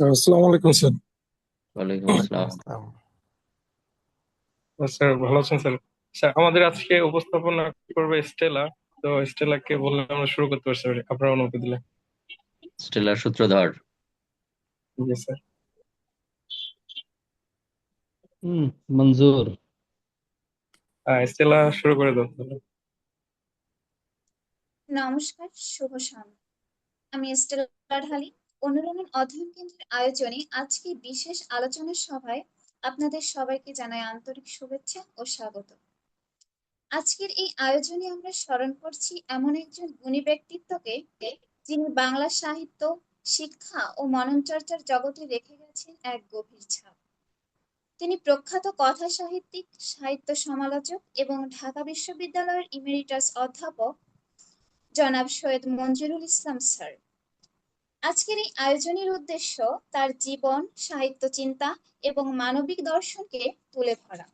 আসসালামু আলাইকুম স্যার। ওয়ালাইকুম আসসালাম। আসসালাম। স্যার ভালো আছেন স্যার? স্যার আমাদের আজকে উপস্থাপনা করবে স্টেলা। তো স্টেলাকে বললে আমরা শুরু করতে পারছি স্যার, আপনার অনুমতি দিলে। স্টেলার সূত্রধর। জি স্যার। হুম মঞ্জুর। স্টেলা শুরু করে দাও তাহলে। নমস্কার, শুভ সন্ধ্যা। আমি স্টেলা ঢালি। অনুরণন অধ্যয়ন কেন্দ্রের আয়োজনে আজকে বিশেষ আলোচনা সভায় আপনাদের সবাইকে জানাই আন্তরিক শুভেচ্ছা ও স্বাগত। আজকের এই আয়োজনে আমরা স্মরণ করছি এমন একজন গুণী ব্যক্তিত্বকে, যিনি বাংলা সাহিত্য, শিক্ষা ও মনন চর্চার জগতে রেখে গেছেন এক গভীর ছাপ। তিনি প্রখ্যাত কথা সাহিত্যিক, সাহিত্য সমালোচক এবং ঢাকা বিশ্ববিদ্যালয়ের ইমেরিটাস অধ্যাপক জনাব সৈয়দ মঞ্জুরুল ইসলাম স্যার। আজকের এই আয়োজনের উদ্দেশ্য তার জীবন, সাহিত্য চিন্তা এবং মানবিক দর্শনকে তুলে ধরা।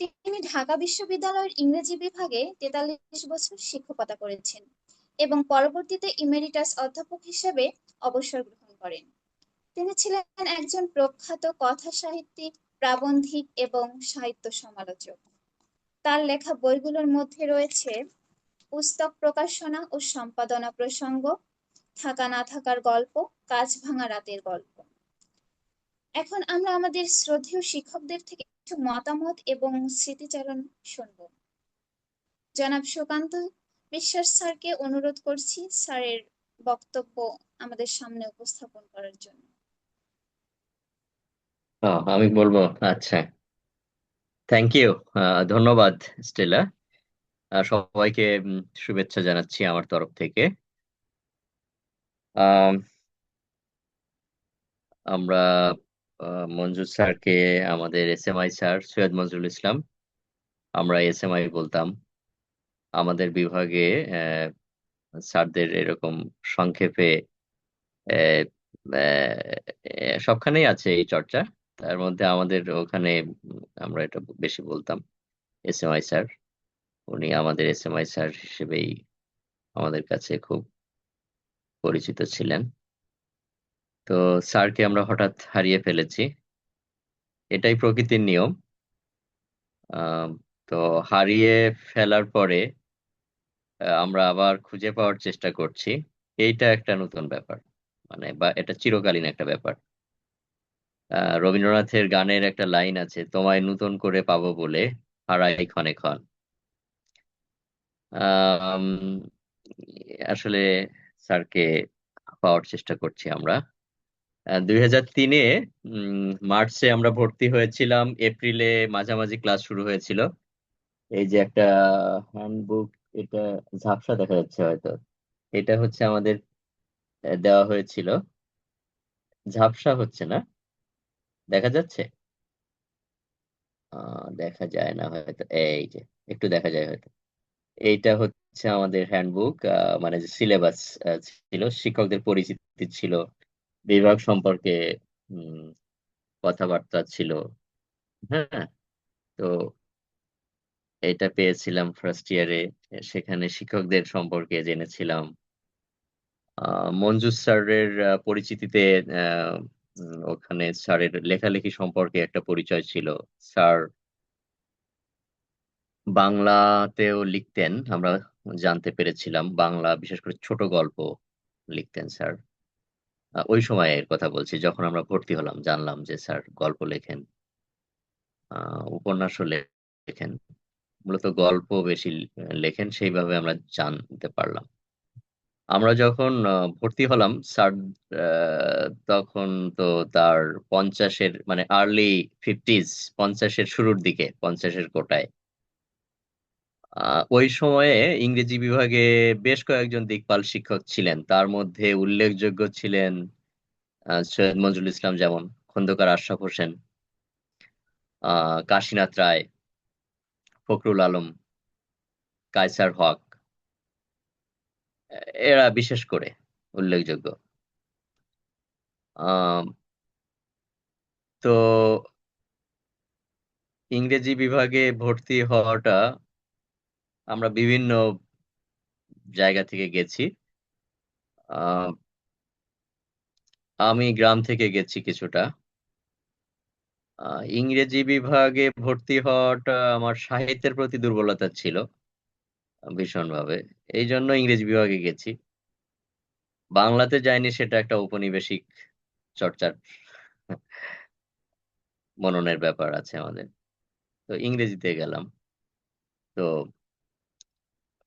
তিনি ঢাকা বিশ্ববিদ্যালয়ের ইংরেজি বিভাগে ৪৩ বছর শিক্ষকতা করেছেন এবং পরবর্তীতে ইমেরিটাস অধ্যাপক হিসেবে অবসর গ্রহণ করেন। তিনি ছিলেন একজন প্রখ্যাত কথা সাহিত্যিক, প্রাবন্ধিক এবং সাহিত্য সমালোচক। তার লেখা বইগুলোর মধ্যে রয়েছে পুস্তক প্রকাশনা ও সম্পাদনা প্রসঙ্গ, থাকা না থাকার গল্প, কাঁচ ভাঙা রাতের গল্প। এখন আমরা আমাদের শ্রদ্ধেয় শিক্ষকদের থেকে কিছু মতামত এবং স্মৃতিচারণ শুনব। জনাব সুকান্ত বিশ্বাস স্যারকে অনুরোধ করছি স্যারের বক্তব্য আমাদের সামনে উপস্থাপন করার জন্য। আমি বলবো। আচ্ছা, থ্যাংক ইউ। ধন্যবাদ স্টেলা। সবাইকে শুভেচ্ছা জানাচ্ছি আমার তরফ থেকে। আম, আমরা মঞ্জুর স্যারকে, আমাদের এসএমআই স্যার সৈয়দ মঞ্জুরুল ইসলাম, আমরা এসএমআই বলতাম আমাদের বিভাগে। আহ, স্যারদের এরকম সংক্ষেপে আহ, সবখানেই আছে এই চর্চা। তার মধ্যে আমাদের ওখানে আমরা এটা বেশি বলতাম এসএমআই স্যার। উনি আমাদের এসএমআই স্যার হিসেবেই আমাদের কাছে খুব পরিচিত ছিলেন। তো স্যারকে আমরা হঠাৎ হারিয়ে ফেলেছি, এটাই প্রকৃতির নিয়ম। আম, তো হারিয়ে ফেলার পরে আমরা আবার খুঁজে পাওয়ার চেষ্টা করছি। এইটা একটা নতুন ব্যাপার, মানে বা এটা চিরকালীন একটা ব্যাপার। রবীন্দ্রনাথের গানের একটা লাইন আছে, তোমায় নতুন করে পাবো বলে হারাই ক্ষণে ক্ষণ। আম, আসলে স্যারকে পাওয়ার চেষ্টা করছি আমরা। 2003-এ মার্চে আমরা ভর্তি হয়েছিলাম, এপ্রিলে মাঝামাঝি ক্লাস শুরু হয়েছিল। এই যে একটা হ্যান্ডবুক, এটা ঝাপসা দেখা যাচ্ছে হয়তো। এটা হচ্ছে আমাদের দেওয়া হয়েছিল। ঝাপসা হচ্ছে না? দেখা যাচ্ছে? দেখা যায় না হয়তো, এই যে একটু দেখা যায় হয়তো। এইটা হচ্ছে আমাদের হ্যান্ডবুক, মানে যে সিলেবাস ছিল, শিক্ষকদের পরিচিতি ছিল, বিভাগ সম্পর্কে উম, কথাবার্তা ছিল। হ্যাঁ। তো এটা পেয়েছিলাম ফার্স্ট ইয়ারে, সেখানে শিক্ষকদের সম্পর্কে জেনেছিলাম। মঞ্জুস স্যারের পরিচিতিতে আহ, ওখানে স্যারের লেখালেখি সম্পর্কে একটা পরিচয় ছিল। স্যার বাংলাতেও লিখতেন, আমরা জানতে পেরেছিলাম। বাংলা, বিশেষ করে ছোট গল্প লিখতেন স্যার। ওই সময়ের কথা বলছি, যখন আমরা ভর্তি হলাম জানলাম যে স্যার গল্প লেখেন, উপন্যাসও লেখেন। মূলত গল্প বেশি লেখেন, সেইভাবে আমরা জানতে পারলাম। আমরা যখন ভর্তি হলাম স্যার, তখন তো তার 50-এর মানে আর্লি 50s, 50-এর শুরুর দিকে, 50-এর কোটায়। ওই সময়ে ইংরেজি বিভাগে বেশ কয়েকজন দিকপাল শিক্ষক ছিলেন, তার মধ্যে উল্লেখযোগ্য ছিলেন সৈয়দ মঞ্জুরুল ইসলাম, যেমন খন্দকার আশরাফ হোসেন, কাশীনাথ রায়, ফখরুল আলম, কায়সার হক। এরা বিশেষ করে উল্লেখযোগ্য। আহ, তো ইংরেজি বিভাগে ভর্তি হওয়াটা, আমরা বিভিন্ন জায়গা থেকে গেছি। আহ, আমি গ্রাম থেকে গেছি কিছুটা। ইংরেজি বিভাগে ভর্তি হওয়াটা আমার সাহিত্যের প্রতি দুর্বলতা ছিল ভীষণভাবে, এই জন্য ইংরেজি বিভাগে গেছি। বাংলাতে যাইনি, সেটা একটা ঔপনিবেশিক চর্চার মননের ব্যাপার আছে আমাদের। তো ইংরেজিতে গেলাম। তো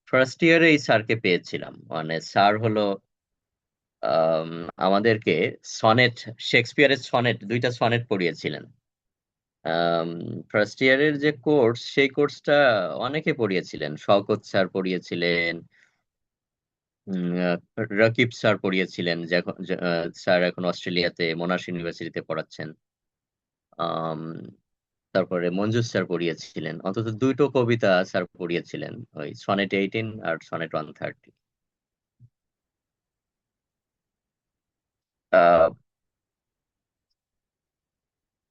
ফার্স্ট ইয়ারে এই স্যারকে পেয়েছিলাম, মানে স্যার হলো আম, আমাদেরকে সনেট, শেক্সপিয়ারের সনেট, দুইটা সনেট পড়িয়েছিলেন। ফার্স্ট ইয়ারের যে কোর্স, সেই কোর্সটা অনেকে পড়িয়েছিলেন। শওকত স্যার পড়িয়েছিলেন, রকিব স্যার পড়িয়েছিলেন, স্যার এখন অস্ট্রেলিয়াতে মোনাশ ইউনিভার্সিটিতে পড়াচ্ছেন। আম, তারপরে মঞ্জুস স্যার পড়িয়েছিলেন, অন্তত দুটো কবিতা স্যার পড়িয়েছিলেন, ওই সনেট 18 আর সনেট 130।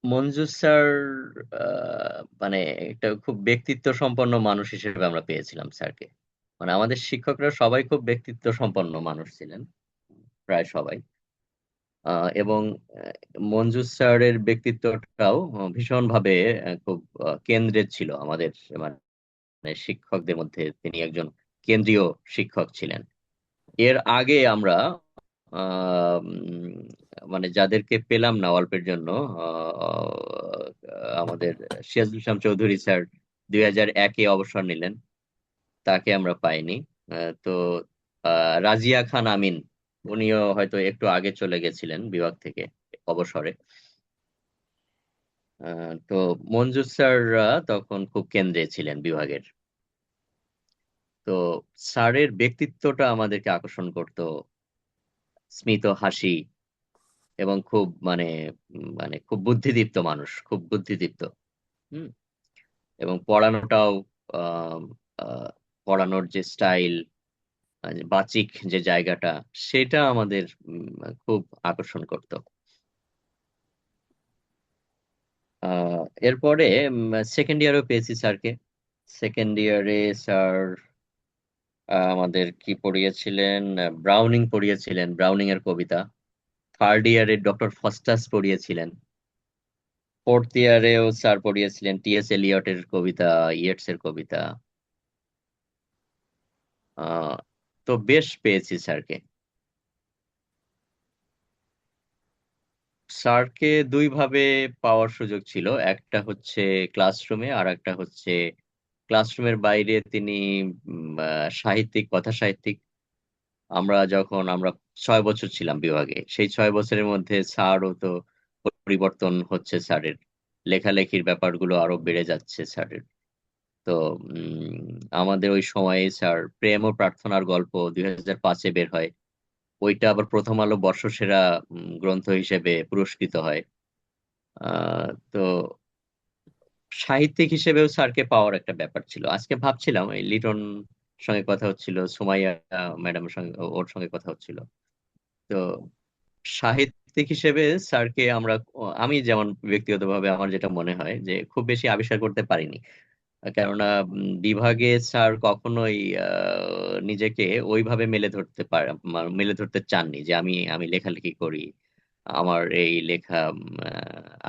মঞ্জুস স্যার মানে একটা খুব ব্যক্তিত্ব সম্পন্ন মানুষ হিসেবে আমরা পেয়েছিলাম স্যারকে। মানে আমাদের শিক্ষকরা সবাই খুব ব্যক্তিত্ব সম্পন্ন মানুষ ছিলেন, প্রায় সবাই। এবং মঞ্জুস স্যারের ব্যক্তিত্বটাও ভীষণভাবে খুব কেন্দ্রে ছিল আমাদের, মানে শিক্ষকদের মধ্যে তিনি একজন কেন্দ্রীয় শিক্ষক ছিলেন। এর আগে আমরা মানে যাদেরকে পেলাম না অল্পের জন্য, আমাদের সিরাজুল ইসলাম চৌধুরী স্যার 2001-এ অবসর নিলেন, তাকে আমরা পাইনি। তো রাজিয়া খান আমিন, উনিও হয়তো একটু আগে চলে গেছিলেন বিভাগ থেকে অবসরে। তো মঞ্জুর স্যাররা তখন খুব কেন্দ্রে ছিলেন বিভাগের। তো স্যারের ব্যক্তিত্বটা আমাদেরকে আকর্ষণ করতো, স্মিত হাসি, এবং খুব মানে খুব বুদ্ধিদীপ্ত মানুষ, খুব বুদ্ধিদীপ্ত। হুম। এবং পড়ানোটাও আহ, আহ, পড়ানোর যে স্টাইল, বাচিক যে জায়গাটা, সেটা আমাদের খুব আকর্ষণ করতো। এরপরে সেকেন্ড ইয়ারও পেয়েছি স্যারকে। সেকেন্ড ইয়ারে স্যার আমাদের কি পড়িয়েছিলেন, ব্রাউনিং পড়িয়েছিলেন, ব্রাউনিং এর কবিতা। থার্ড ইয়ারে ডক্টর ফস্টাস পড়িয়েছিলেন। ফোর্থ ইয়ারেও স্যার পড়িয়েছিলেন টি.এস. এলিয়টের কবিতা, ইয়েটস এর কবিতা। আহ, তো বেশ পেয়েছি স্যারকে। স্যারকে দুই ভাবে পাওয়ার সুযোগ ছিল, একটা হচ্ছে ক্লাসরুমে, আর একটা হচ্ছে ক্লাসরুমের বাইরে তিনি সাহিত্যিক, কথা সাহিত্যিক। আমরা 6 বছর ছিলাম বিভাগে, সেই 6 বছরের মধ্যে স্যারও তো পরিবর্তন হচ্ছে, স্যারের লেখালেখির ব্যাপারগুলো আরো বেড়ে যাচ্ছে স্যারের। তো আমাদের ওই সময়ে স্যার প্রেম ও প্রার্থনার গল্প 2005-এ বের হয়, ওইটা আবার প্রথম আলো বর্ষসেরা গ্রন্থ হিসেবে পুরস্কৃত হয়। তো সাহিত্যিক হিসেবেও স্যারকে পাওয়ার একটা ব্যাপার ছিল। আজকে ভাবছিলাম, এই লিটন সঙ্গে কথা হচ্ছিল, সুমাইয়া ম্যাডামের সঙ্গে, ওর সঙ্গে কথা হচ্ছিল। তো সাহিত্যিক হিসেবে স্যারকে আমি যেমন ব্যক্তিগতভাবে আমার যেটা মনে হয় যে খুব বেশি আবিষ্কার করতে পারিনি। কেননা বিভাগে স্যার কখনোই নিজেকে ওইভাবে মেলে ধরতে চাননি যে আমি আমি লেখালেখি করি, আমার এই লেখা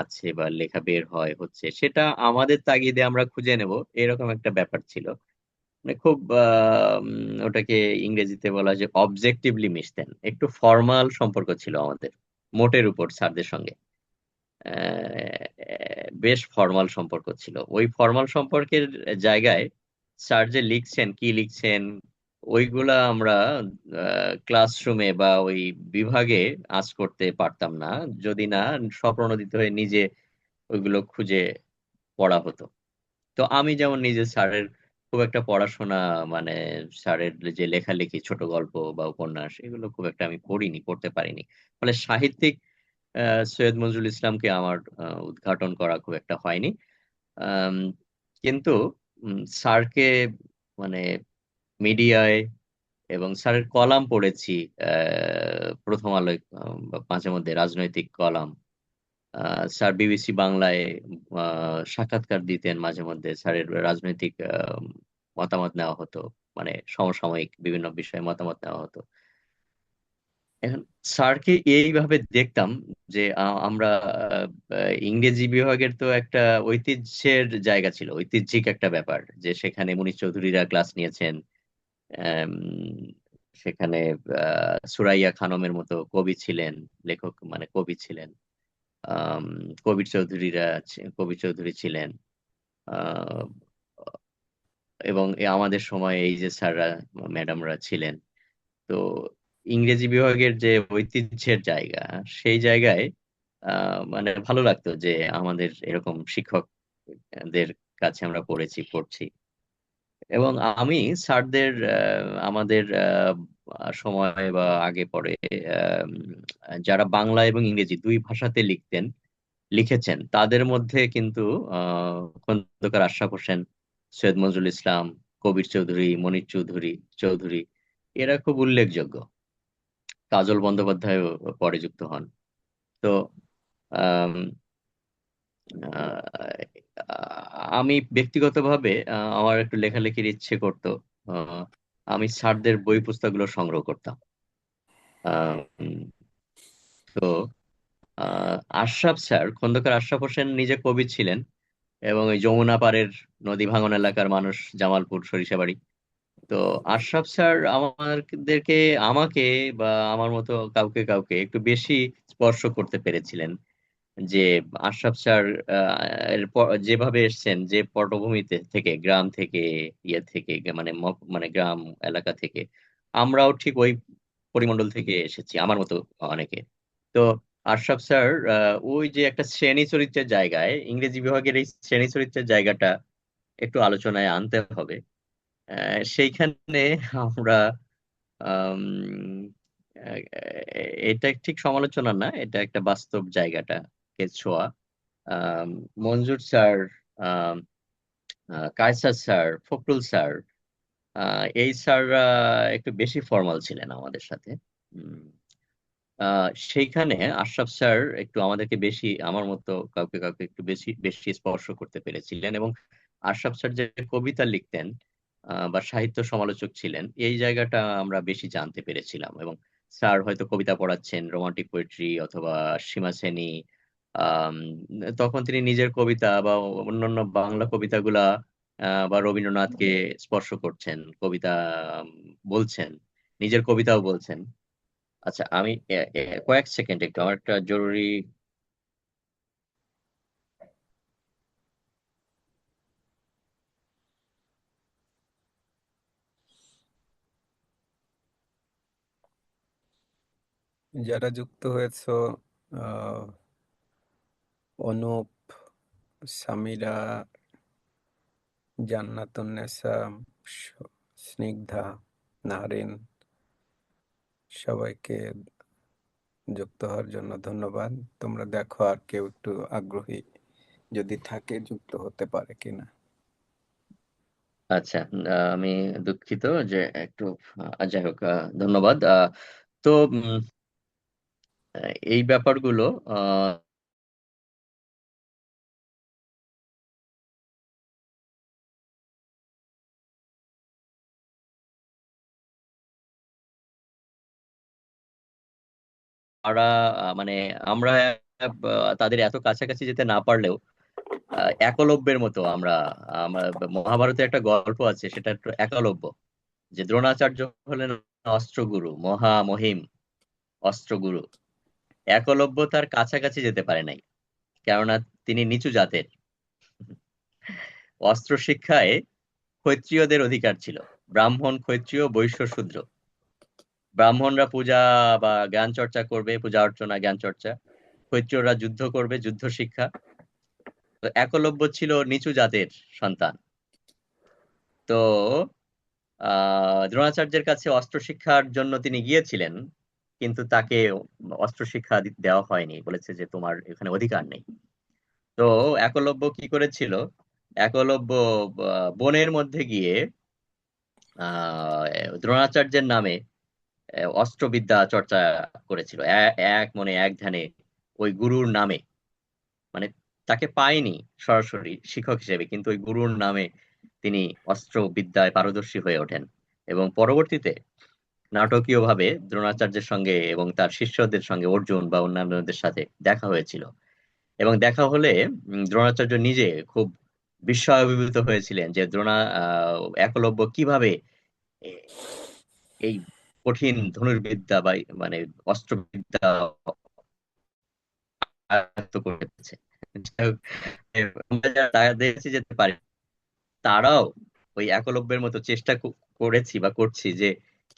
আছে বা লেখা বের হচ্ছে, সেটা আমাদের তাগিদে আমরা খুঁজে নেব, এরকম একটা ব্যাপার ছিল। মানে খুব ওটাকে ইংরেজিতে বলা হয় যে অবজেক্টিভলি মিশতেন, একটু ফর্মাল সম্পর্ক ছিল আমাদের মোটের উপর স্যারদের সঙ্গে। বেশ ফর্মাল সম্পর্ক ছিল। ওই ফর্মাল সম্পর্কের জায়গায় স্যার যে লিখছেন, কি লিখছেন, ওইগুলা আমরা ক্লাসরুমে বা ওই বিভাগে আঁচ করতে পারতাম না, যদি না স্বপ্রণোদিত হয়ে নিজে ওইগুলো খুঁজে পড়া হতো। তো আমি যেমন নিজে স্যারের খুব একটা পড়াশোনা, মানে স্যারের যে লেখালেখি, ছোট গল্প বা উপন্যাস, এগুলো খুব একটা আমি পড়তে পারিনি। ফলে সাহিত্যিক সৈয়দ নজরুল ইসলামকে আমার উদ্ঘাটন করা খুব একটা হয়নি। আম, কিন্তু স্যারকে মানে মিডিয়ায় এবং স্যারের কলাম পড়েছি, প্রথম আলোয়, মাঝে মধ্যে রাজনৈতিক কলাম। স্যার বিবিসি বাংলায় সাক্ষাৎকার দিতেন, মাঝে মধ্যে স্যারের রাজনৈতিক মতামত নেওয়া হতো, মানে সমসাময়িক বিভিন্ন বিষয়ে মতামত নেওয়া হতো। এখন স্যারকে এইভাবে দেখতাম যে আমরা ইংরেজি বিভাগের তো একটা ঐতিহ্যের জায়গা ছিল, ঐতিহ্যিক একটা ব্যাপার, যে সেখানে মুনীর চৌধুরীরা ক্লাস নিয়েছেন। আম, সেখানে সুরাইয়া খানমের মতো কবি ছিলেন, লেখক মানে কবি ছিলেন। আম, কবির চৌধুরী ছিলেন। আহ, এবং আমাদের সময় এই যে স্যাররা ম্যাডামরা ছিলেন। তো ইংরেজি বিভাগের যে ঐতিহ্যের জায়গা, সেই জায়গায় মানে ভালো লাগতো যে আমাদের এরকম শিক্ষকদের কাছে আমরা পড়ছি। এবং আমি স্যারদের আমাদের সময় বা আগে পরে আহ, যারা বাংলা এবং ইংরেজি দুই ভাষাতে লিখেছেন, তাদের মধ্যে কিন্তু খন্দকার আশরাফ হোসেন, সৈয়দ নজরুল ইসলাম, কবির চৌধুরী, মনির চৌধুরী এরা খুব উল্লেখযোগ্য। কাজল বন্দ্যোপাধ্যায়ও পরে যুক্ত হন। তো আম, আমি ব্যক্তিগতভাবে আমার একটু লেখালেখির ইচ্ছে করতো। আহ, আমি স্যারদের বই পুস্তকগুলো সংগ্রহ করতাম। উম, তো খন্দকার আশরাফ হোসেন নিজে কবি ছিলেন, এবং ওই যমুনা পাড়ের নদী ভাঙন এলাকার মানুষ, জামালপুর সরিষাবাড়ি। তো আশরাফ স্যার আমাকে বা আমার মতো কাউকে কাউকে একটু বেশি স্পর্শ করতে পেরেছিলেন। যে আশরাফ স্যার যেভাবে এসেছেন, যে পটভূমিতে থেকে, গ্রাম থেকে, মানে মানে গ্রাম এলাকা থেকে, আমরাও ঠিক ওই পরিমণ্ডল থেকে এসেছি, আমার মতো অনেকে। তো আশরাফ স্যার ওই যে একটা শ্রেণী চরিত্রের জায়গায়, ইংরেজি বিভাগের এই শ্রেণী চরিত্রের জায়গাটা একটু আলোচনায় আনতে হবে। সেইখানে আমরা আম, আহ, এটা ঠিক সমালোচনা না, এটা একটা বাস্তব জায়গাটাকে ছোঁয়া। আম, মঞ্জুর স্যার, আম, কায়সার স্যার, ফখরুল স্যার, এই স্যাররা একটু বেশি ফর্মাল ছিলেন আমাদের সাথে। উম, সেইখানে আশরাফ স্যার একটু আমাদেরকে বেশি, আমার মতো কাউকে কাউকে একটু বেশি বেশি স্পর্শ করতে পেরেছিলেন। এবং আশরাফ স্যার যে কবিতা লিখতেন বা সাহিত্য সমালোচক ছিলেন, এই জায়গাটা আমরা বেশি জানতে পেরেছিলাম। এবং স্যার হয়তো কবিতা পড়াচ্ছেন, রোমান্টিক পোয়েট্রি অথবা সীমা সেনী, আম, তখন তিনি নিজের কবিতা বা অন্যান্য বাংলা কবিতাগুলা বা রবীন্দ্রনাথকে স্পর্শ করছেন, কবিতা আম, বলছেন, নিজের কবিতাও বলছেন। আচ্ছা, আমি কয়েক সেকেন্ড, একটু আমার একটা জরুরি। যারা যুক্ত হয়েছো, আহ, অনুপ, সামিরা, জান্নাতুন্নেসা, স্নিগ্ধা, নারিন, সবাইকে যুক্ত হওয়ার জন্য ধন্যবাদ। তোমরা দেখো আর কেউ একটু আগ্রহী যদি থাকে যুক্ত হতে পারে কিনা। আচ্ছা, আমি দুঃখিত যে একটু যাই হোক, ধন্যবাদ। তো এই ব্যাপারগুলো আহ, তারা মানে আমরা তাদের এত কাছাকাছি যেতে না পারলেও একলব্যের মতো আমরা, আমরা মহাভারতে একটা গল্প আছে, সেটা একটু একলব্য, যে দ্রোণাচার্য হলেন অস্ত্রগুরু, মহামহিম অস্ত্রগুরু। একলব্য তার কাছাকাছি যেতে পারে নাই, কেননা তিনি নিচু জাতের। অস্ত্র শিক্ষায় ক্ষত্রিয়দের অধিকার ছিল, ব্রাহ্মণ, ক্ষত্রিয়, বৈশ্য, শূদ্র। ব্রাহ্মণরা পূজা বা জ্ঞান চর্চা করবে, পূজা অর্চনা, জ্ঞান চর্চা। ক্ষত্রিয়রা যুদ্ধ করবে, যুদ্ধ শিক্ষা। তো একলব্য ছিল নিচু জাতের সন্তান। তো দ্রোণাচার্যের কাছে অস্ত্র শিক্ষার জন্য তিনি গিয়েছিলেন, কিন্তু তাকে অস্ত্র শিক্ষা দেওয়া হয়নি, বলেছে যে তোমার এখানে অধিকার নেই। তো একলব্য কি করেছিল? একলব্য বনের মধ্যে গিয়ে দ্রোণাচার্যের নামে অস্ত্রবিদ্যা চর্চা করেছিল, এক মনে এক ধ্যানে, ওই গুরুর নামে। মানে তাকে পায়নি সরাসরি শিক্ষক হিসেবে, কিন্তু ওই গুরুর নামে তিনি অস্ত্র বিদ্যায় পারদর্শী হয়ে ওঠেন। এবং পরবর্তীতে নাটকীয় ভাবে দ্রোণাচার্যের সঙ্গে এবং তার শিষ্যদের সঙ্গে অর্জুন বা অন্যান্যদের সাথে দেখা হয়েছিল। এবং দেখা হলে দ্রোণাচার্য নিজে খুব বিস্ময়াভিভূত হয়েছিলেন যে একলব্য কিভাবে এ- এই কঠিন ধনুর্বিদ্যা বা মানে অস্ত্রবিদ্যা আয়ত্ত করেছে। যাই হোক, আমরা যারা তাদের কাছে যেতে পারি, তারাও ওই একলব্যের মতো চেষ্টা করেছি বা করছি যে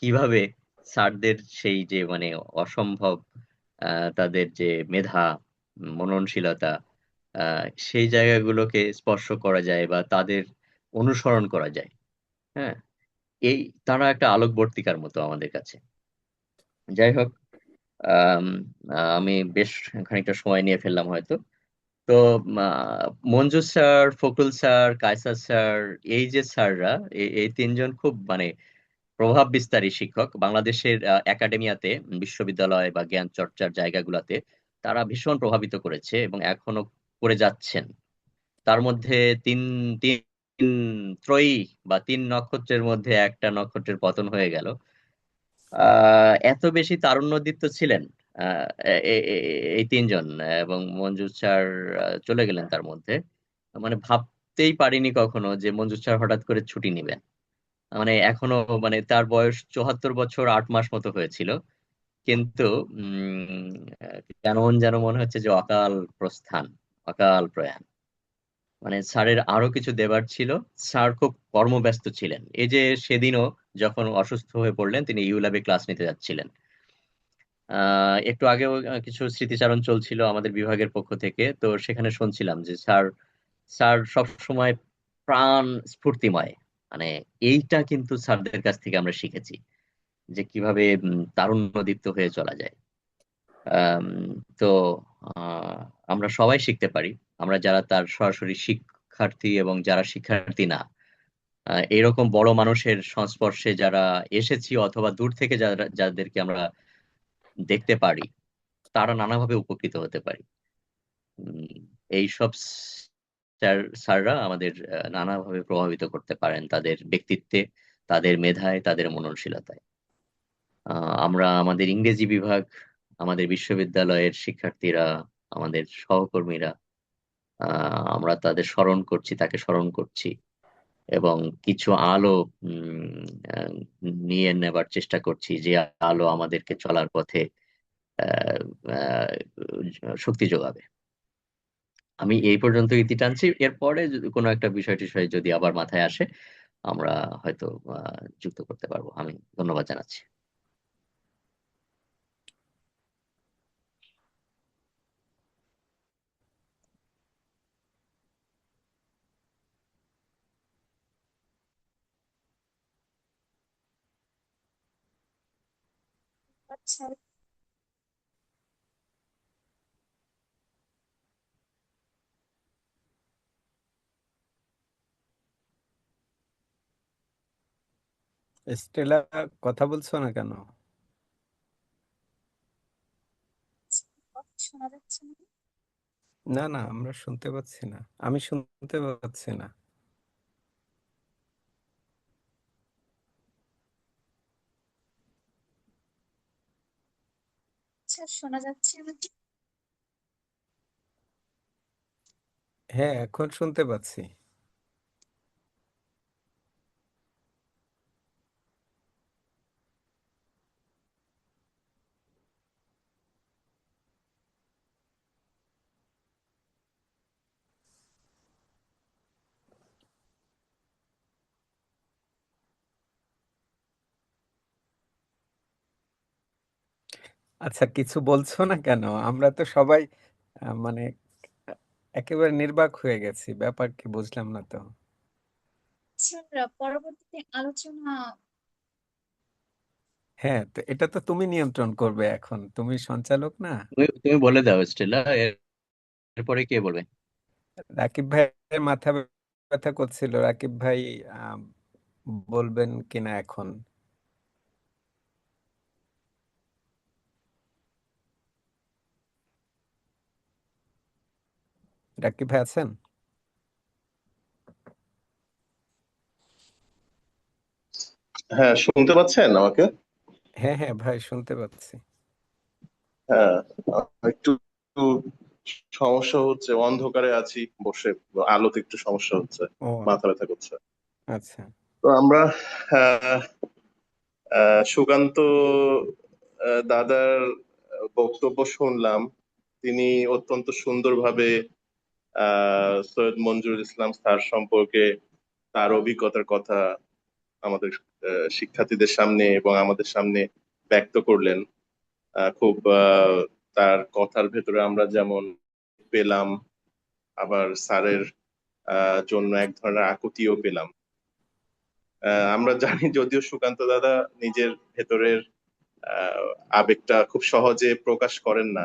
কিভাবে স্যারদের সেই যে মানে অসম্ভব তাদের যে মেধা, মননশীলতা, সেই জায়গাগুলোকে স্পর্শ করা যায় বা তাদের অনুসরণ করা যায়। হ্যাঁ, এই তারা একটা আলোকবর্তিকার মতো আমাদের কাছে। যাই হোক, আম, আমি বেশ খানিকটা সময় নিয়ে ফেললাম হয়তো। তো Manju sir, Fakhrul sir, Kaiser sir, এই যে স্যাররা, এই তিনজন খুব মানে প্রভাব বিস্তারী শিক্ষক বাংলাদেশের একাডেমিয়াতে, বিশ্ববিদ্যালয় বা জ্ঞান চর্চার জায়গাগুলোতে। তারা ভীষণ প্রভাবিত করেছে এবং এখনো করে যাচ্ছেন। তার মধ্যে তিন তিন ত্রয়ী বা তিন নক্ষত্রের মধ্যে একটা নক্ষত্রের পতন হয়ে গেল। এত বেশি তারুণ্যদীপ্ত ছিলেন আহ, এই তিনজন। এবং মঞ্জু স্যার চলে গেলেন তার মধ্যে। মানে ভাবতেই পারিনি কখনো যে মঞ্জু স্যার হঠাৎ করে ছুটি নিবেন। মানে এখনো মানে তার বয়স 74 বছর 8 মাস মতো হয়েছিল, কিন্তু উম কেমন যেন মনে হচ্ছে যে অকাল প্রস্থান, অকাল প্রয়াণ। মানে স্যারের আরো কিছু দেবার ছিল। স্যার খুব কর্মব্যস্ত ছিলেন। এই যে সেদিনও যখন অসুস্থ হয়ে পড়লেন, তিনি ইউল্যাবে ক্লাস নিতে যাচ্ছিলেন। একটু আগেও কিছু স্মৃতিচারণ চলছিল আমাদের বিভাগের পক্ষ থেকে, তো সেখানে শুনছিলাম যে স্যার স্যার সব সময় প্রাণ স্ফূর্তিময়। মানে এইটা কিন্তু স্যারদের কাছ থেকে আমরা শিখেছি যে কিভাবে তারুণ্যদীপ্ত হয়ে চলা যায়। আম, তো আহ, আমরা সবাই শিখতে পারি, আমরা যারা তার সরাসরি শিক্ষার্থী এবং যারা শিক্ষার্থী না। এরকম বড় মানুষের সংস্পর্শে যারা এসেছি অথবা দূর থেকে যারা যাদেরকে আমরা দেখতে পারি, তারা নানাভাবে উপকৃত হতে পারি। উম, এইসব স্যাররা আমাদের নানাভাবে প্রভাবিত করতে পারেন, তাদের ব্যক্তিত্বে, তাদের মেধায়, তাদের মননশীলতায়। আমরা আমাদের ইংরেজি বিভাগ, আমাদের বিশ্ববিদ্যালয়ের শিক্ষার্থীরা, আমাদের সহকর্মীরা, আমরা তাদের স্মরণ করছি, তাকে স্মরণ করছি এবং কিছু আলো উম, আহ, নিয়ে নেবার চেষ্টা করছি, যে আলো আমাদেরকে চলার পথে আহ, শক্তি যোগাবে। আমি এই পর্যন্ত ইতি টানছি। এরপরে যদি কোনো একটা বিষয় টিষয় যদি আবার মাথায় আসে, আমরা হয়তো যুক্ত করতে পারবো। আমি ধন্যবাদ জানাচ্ছি। আচ্ছা, স্টেলা, কথা বলছো না কেন? কথা শোনা যাচ্ছে না? না না, আমরা শুনতে পাচ্ছি না, আমি শুনতে পাচ্ছি না। আচ্ছা, শোনা যাচ্ছে আমাকে? হ্যাঁ, এখন শুনতে পাচ্ছি। আচ্ছা, কিছু বলছো না কেন? আমরা তো সবাই মানে একেবারে নির্বাক হয়ে গেছি, ব্যাপার কি বুঝলাম না তো। আচ্ছা, পরবর্তীতে আলোচনা। হ্যাঁ, তো এটা তো তুমি নিয়ন্ত্রণ করবে, এখন তুমি সঞ্চালক না? তুমি তুমি বলে দাও স্টেলা, এরপরে কে বলবে? রাকিব ভাইয়ের মাথা ব্যথা করছিল, রাকিব ভাই আহ, বলবেন কিনা এখন? রাকিব ভাই আছেন? হ্যাঁ, শুনতে পাচ্ছেন আমাকে? হ্যাঁ হ্যাঁ ভাই, শুনতে পাচ্ছি। হ্যাঁ, একটু সমস্যা হচ্ছে, অন্ধকারে আছি বসে, আলোতে একটু সমস্যা হচ্ছে, ও মাথা ব্যথা করছে। আচ্ছা। তো আমরা আহ, সুকান্ত দাদার বক্তব্য শুনলাম। তিনি অত্যন্ত সুন্দরভাবে সৈয়দ মঞ্জুরুল ইসলাম স্যার সম্পর্কে তার অভিজ্ঞতার কথা আমাদের শিক্ষার্থীদের সামনে এবং আমাদের সামনে ব্যক্ত করলেন। খুব তার কথার ভেতরে আমরা যেমন পেলাম, আবার স্যারের জন্য এক ধরনের আকুতিও পেলাম। আমরা জানি যদিও সুকান্ত দাদা নিজের ভেতরের আবেগটা খুব সহজে প্রকাশ করেন না,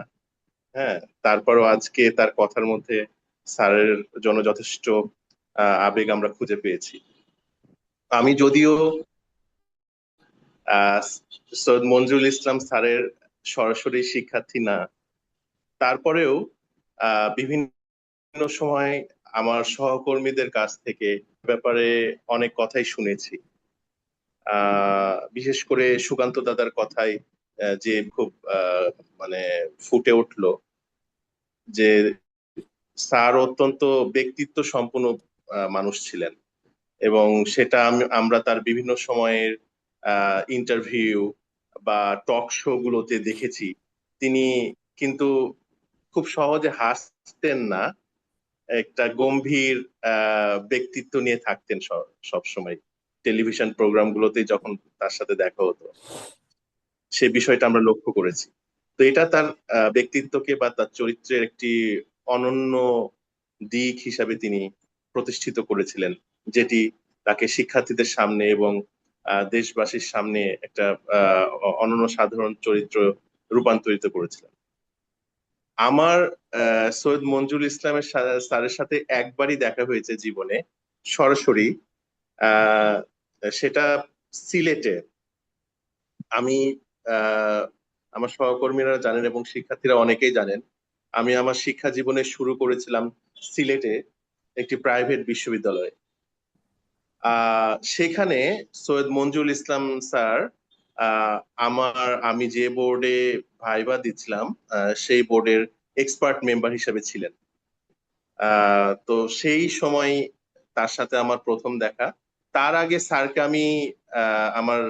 হ্যাঁ, তারপরও আজকে তার কথার মধ্যে স্যারের জন্য যথেষ্ট আবেগ আমরা খুঁজে পেয়েছি। আমি যদিও সৈয়দ মঞ্জুরুল ইসলাম স্যারের সরাসরি শিক্ষার্থী না, তারপরেও বিভিন্ন সময় আমার সহকর্মীদের কাছ থেকে ব্যাপারে অনেক কথাই শুনেছি। বিশেষ করে সুকান্ত দাদার কথাই যে খুব মানে ফুটে উঠলো যে স্যার অত্যন্ত ব্যক্তিত্ব সম্পন্ন মানুষ ছিলেন, এবং সেটা আমরা তার বিভিন্ন সময়ের ইন্টারভিউ বা টক শো গুলোতে দেখেছি। তিনি কিন্তু খুব সহজে হাসতেন না, একটা গম্ভীর ব্যক্তিত্ব নিয়ে থাকতেন সব সময়। টেলিভিশন প্রোগ্রাম গুলোতে যখন তার সাথে দেখা হতো, সে বিষয়টা আমরা লক্ষ্য করেছি। তো এটা তার ব্যক্তিত্বকে বা তার চরিত্রের একটি অনন্য দিক হিসাবে তিনি প্রতিষ্ঠিত করেছিলেন, যেটি তাকে শিক্ষার্থীদের সামনে এবং দেশবাসীর সামনে একটা অনন্য সাধারণ চরিত্র রূপান্তরিত করেছিলেন। আমার সৈয়দ মঞ্জুরুল ইসলামের স্যারের সাথে একবারই দেখা হয়েছে জীবনে সরাসরি, সেটা সিলেটে। আমি আমার সহকর্মীরা জানেন এবং শিক্ষার্থীরা অনেকেই জানেন, আমি আমার শিক্ষা জীবনে শুরু করেছিলাম সিলেটে একটি প্রাইভেট বিশ্ববিদ্যালয়ে। সেখানে সৈয়দ মঞ্জুরুল ইসলাম স্যার আমি যে বোর্ডে ভাইবা দিচ্ছিলাম সেই বোর্ডের এক্সপার্ট মেম্বার হিসেবে ছিলেন। তো সেই সময় তার সাথে আমার প্রথম দেখা। তার আগে স্যারকে আমি আমার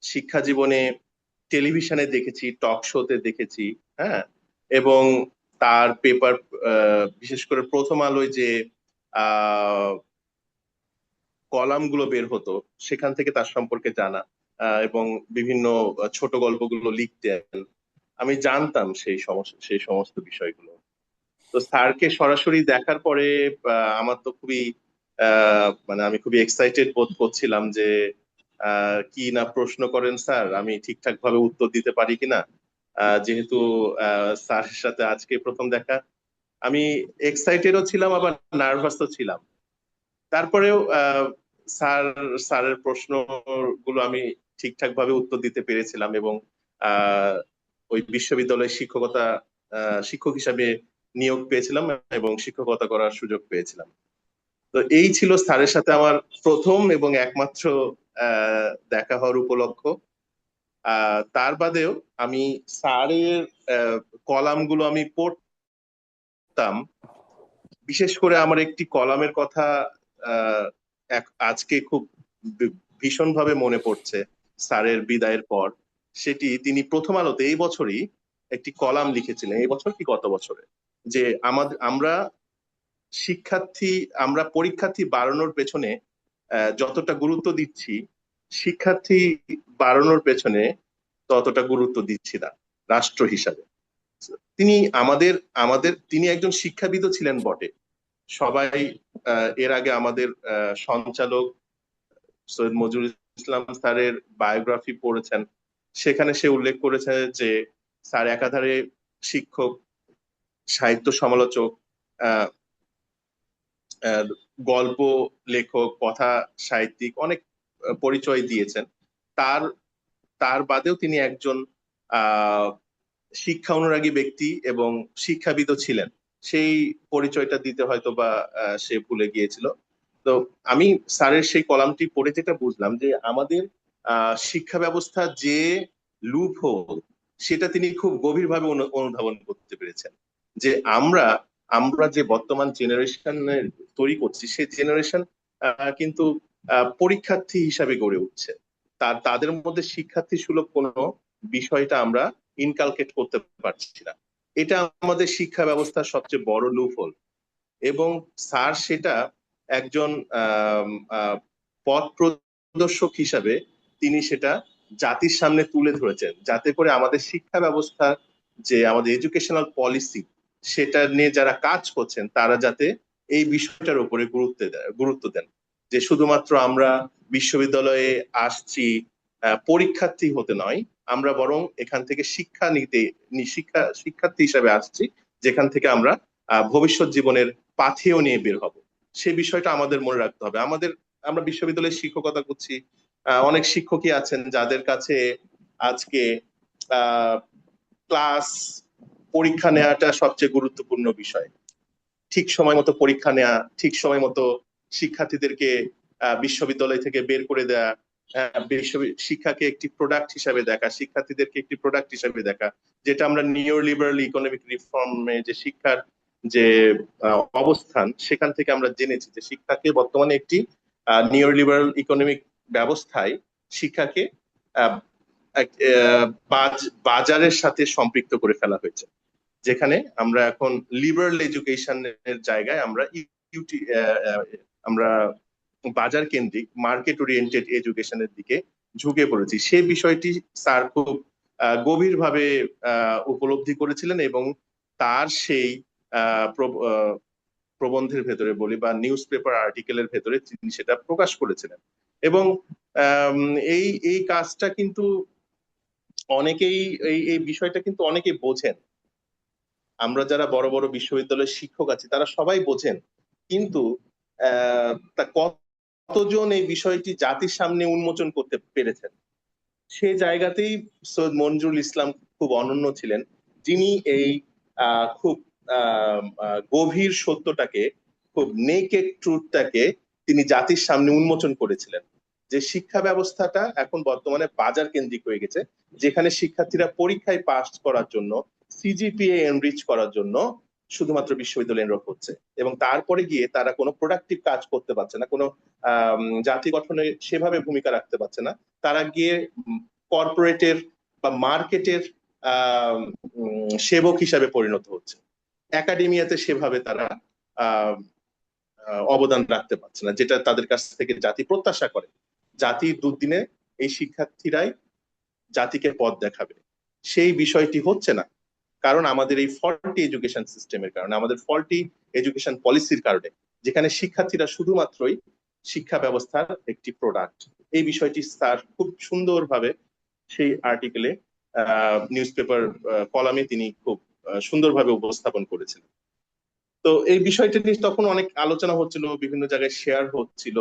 শিক্ষা জীবনে টেলিভিশনে দেখেছি, টক শোতে দেখেছি, হ্যাঁ, এবং তার পেপার বিশেষ করে প্রথম আলোয় যে কলাম গুলো বের হতো সেখান থেকে তার সম্পর্কে জানা, এবং বিভিন্ন ছোট গল্পগুলো লিখতেন, আমি জানতাম সেই সমস্ত বিষয়গুলো। তো স্যারকে সরাসরি দেখার পরে আমার তো খুবই মানে আমি খুবই এক্সাইটেড বোধ করছিলাম যে কি না প্রশ্ন করেন স্যার, আমি ঠিকঠাক ভাবে উত্তর দিতে পারি কিনা। যেহেতু স্যারের সাথে আজকে প্রথম দেখা, আমি এক্সাইটেডও ছিলাম আবার নার্ভাসও ছিলাম। তারপরেও স্যারের প্রশ্নগুলো আমি ঠিকঠাক ভাবে উত্তর দিতে পেরেছিলাম, এবং ওই বিশ্ববিদ্যালয়ে শিক্ষক হিসাবে নিয়োগ পেয়েছিলাম এবং শিক্ষকতা করার সুযোগ পেয়েছিলাম। তো এই ছিল স্যারের সাথে আমার প্রথম এবং একমাত্র দেখা হওয়ার উপলক্ষ। তার বাদেও আমি স্যারের কলামগুলো আমি পড়তাম। বিশেষ করে আমার একটি কলামের কথা আজকে খুব ভীষণভাবে মনে পড়ছে স্যারের বিদায়ের পর। সেটি তিনি প্রথম আলোতে এই বছরই একটি কলাম লিখেছিলেন, এই বছর কি গত বছরে, যে আমরা পরীক্ষার্থী বাড়ানোর পেছনে যতটা গুরুত্ব দিচ্ছি, শিক্ষার্থী বাড়ানোর পেছনে ততটা গুরুত্ব দিচ্ছি না রাষ্ট্র হিসাবে। তিনি একজন শিক্ষাবিদও ছিলেন বটে। সবাই এর আগে আমাদের সঞ্চালক সৈয়দ মঞ্জুরুল ইসলাম স্যারের বায়োগ্রাফি পড়েছেন, সেখানে সে উল্লেখ করেছে যে স্যার একাধারে শিক্ষক, সাহিত্য সমালোচক, গল্প লেখক, কথা সাহিত্যিক, অনেক পরিচয় দিয়েছেন। তার বাদেও তিনি একজন শিক্ষা অনুরাগী ব্যক্তি এবং শিক্ষাবিদও ছিলেন। সেই পরিচয়টা দিতে হয়তো বা সে ভুলে গিয়েছিল। তো আমি স্যারের সেই কলামটি পড়ে যেটা বুঝলাম যে আমাদের শিক্ষা ব্যবস্থা যে লুপ হোল, সেটা তিনি খুব গভীরভাবে অনুধাবন করতে পেরেছেন। যে আমরা আমরা যে বর্তমান জেনারেশনের তৈরি করছি, সেই জেনারেশন কিন্তু পরীক্ষার্থী হিসাবে গড়ে উঠছে। তাদের মধ্যে শিক্ষার্থী সুলভ কোনো বিষয়টা আমরা ইনকালকেট করতে পারছি না। এটা আমাদের শিক্ষা ব্যবস্থার সবচেয়ে বড় লুপ হোল। এবং স্যার সেটা একজন পথ প্রদর্শক হিসাবে তিনি সেটা জাতির সামনে তুলে ধরেছেন, যাতে করে আমাদের শিক্ষা ব্যবস্থা, যে আমাদের এডুকেশনাল পলিসি, সেটা নিয়ে যারা কাজ করছেন তারা যাতে এই বিষয়টার উপরে গুরুত্ব দেন। যে শুধুমাত্র আমরা বিশ্ববিদ্যালয়ে আসছি পরীক্ষার্থী হতে নয়, আমরা বরং এখান থেকে শিক্ষার্থী হিসাবে আসছি, যেখান থেকে আমরা ভবিষ্যৎ জীবনের পাথেয় নিয়ে বের হব। সে বিষয়টা আমাদের মনে রাখতে হবে। আমরা বিশ্ববিদ্যালয়ে শিক্ষকতা করছি, অনেক শিক্ষকই আছেন যাদের কাছে আজকে ক্লাস, পরীক্ষা নেওয়াটা সবচেয়ে গুরুত্বপূর্ণ বিষয়। ঠিক সময় মতো পরীক্ষা নেওয়া, ঠিক সময় মতো শিক্ষার্থীদেরকে বিশ্ববিদ্যালয় থেকে বের করে দেওয়া, শিক্ষাকে একটি প্রোডাক্ট হিসাবে দেখা, শিক্ষার্থীদেরকে একটি প্রোডাক্ট হিসাবে দেখা, যেটা আমরা নিও লিবারাল ইকোনমিক রিফর্মে যে শিক্ষার যে অবস্থান, সেখান থেকে আমরা জেনেছি যে শিক্ষাকে বর্তমানে একটি নিও লিবারাল ইকোনমিক ব্যবস্থায় শিক্ষাকে বাজারের সাথে সম্পৃক্ত করে ফেলা হয়েছে, যেখানে আমরা এখন লিবারাল এডুকেশনের জায়গায় আমরা বাজার কেন্দ্রিক মার্কেট ওরিয়েন্টেড এডুকেশনের দিকে ঝুঁকে পড়েছি। সেই বিষয়টি স্যার খুব গভীরভাবে উপলব্ধি করেছিলেন এবং তার সেই প্রবন্ধের ভেতরে বলি বা নিউজ পেপার আর্টিকেলের ভেতরে তিনি সেটা প্রকাশ করেছিলেন। এবং এই কাজটা কিন্তু অনেকেই, এই বিষয়টা কিন্তু অনেকেই বোঝেন। আমরা যারা বড় বড় বিশ্ববিদ্যালয়ের শিক্ষক আছি তারা সবাই বোঝেন, কিন্তু তা কতজন এই বিষয়টি জাতির সামনে উন্মোচন করতে পেরেছেন? সে জায়গাতেই সৈয়দ মনজুরুল ইসলাম খুব অনন্য ছিলেন, যিনি এই খুব গভীর সত্যটাকে, খুব নেকেড ট্রুথটাকে তিনি জাতির সামনে উন্মোচন করেছিলেন। যে শিক্ষা ব্যবস্থাটা এখন বর্তমানে বাজার কেন্দ্রিক হয়ে গেছে, যেখানে শিক্ষার্থীরা পরীক্ষায় পাস করার জন্য, সিজিপিএ এনরিচ করার জন্য শুধুমাত্র বিশ্ববিদ্যালয়ে এনরোল হচ্ছে, এবং তারপরে গিয়ে তারা কোনো প্রোডাক্টিভ কাজ করতে পারছে না, কোনো জাতি গঠনে সেভাবে ভূমিকা রাখতে পারছে না। তারা গিয়ে কর্পোরেটের বা মার্কেটের সেবক হিসাবে পরিণত হচ্ছে। একাডেমিয়াতে সেভাবে তারা অবদান রাখতে পারছে না, যেটা তাদের কাছ থেকে জাতি প্রত্যাশা করে। জাতি দুদিনে এই শিক্ষার্থীরাই জাতিকে পথ দেখাবে, সেই বিষয়টি হচ্ছে না, কারণ আমাদের এই ফল্টি এডুকেশন সিস্টেমের কারণে, আমাদের ফল্টি এডুকেশন পলিসির কারণে, যেখানে শিক্ষার্থীরা শুধুমাত্রই শিক্ষা ব্যবস্থার একটি প্রোডাক্ট। এই বিষয়টি স্যার খুব সুন্দরভাবে সেই আর্টিকেলে, নিউজ পেপার কলামে তিনি খুব সুন্দরভাবে উপস্থাপন করেছিলেন। তো এই বিষয়টা নিয়ে তখন অনেক আলোচনা হচ্ছিল, বিভিন্ন জায়গায় শেয়ার হচ্ছিল,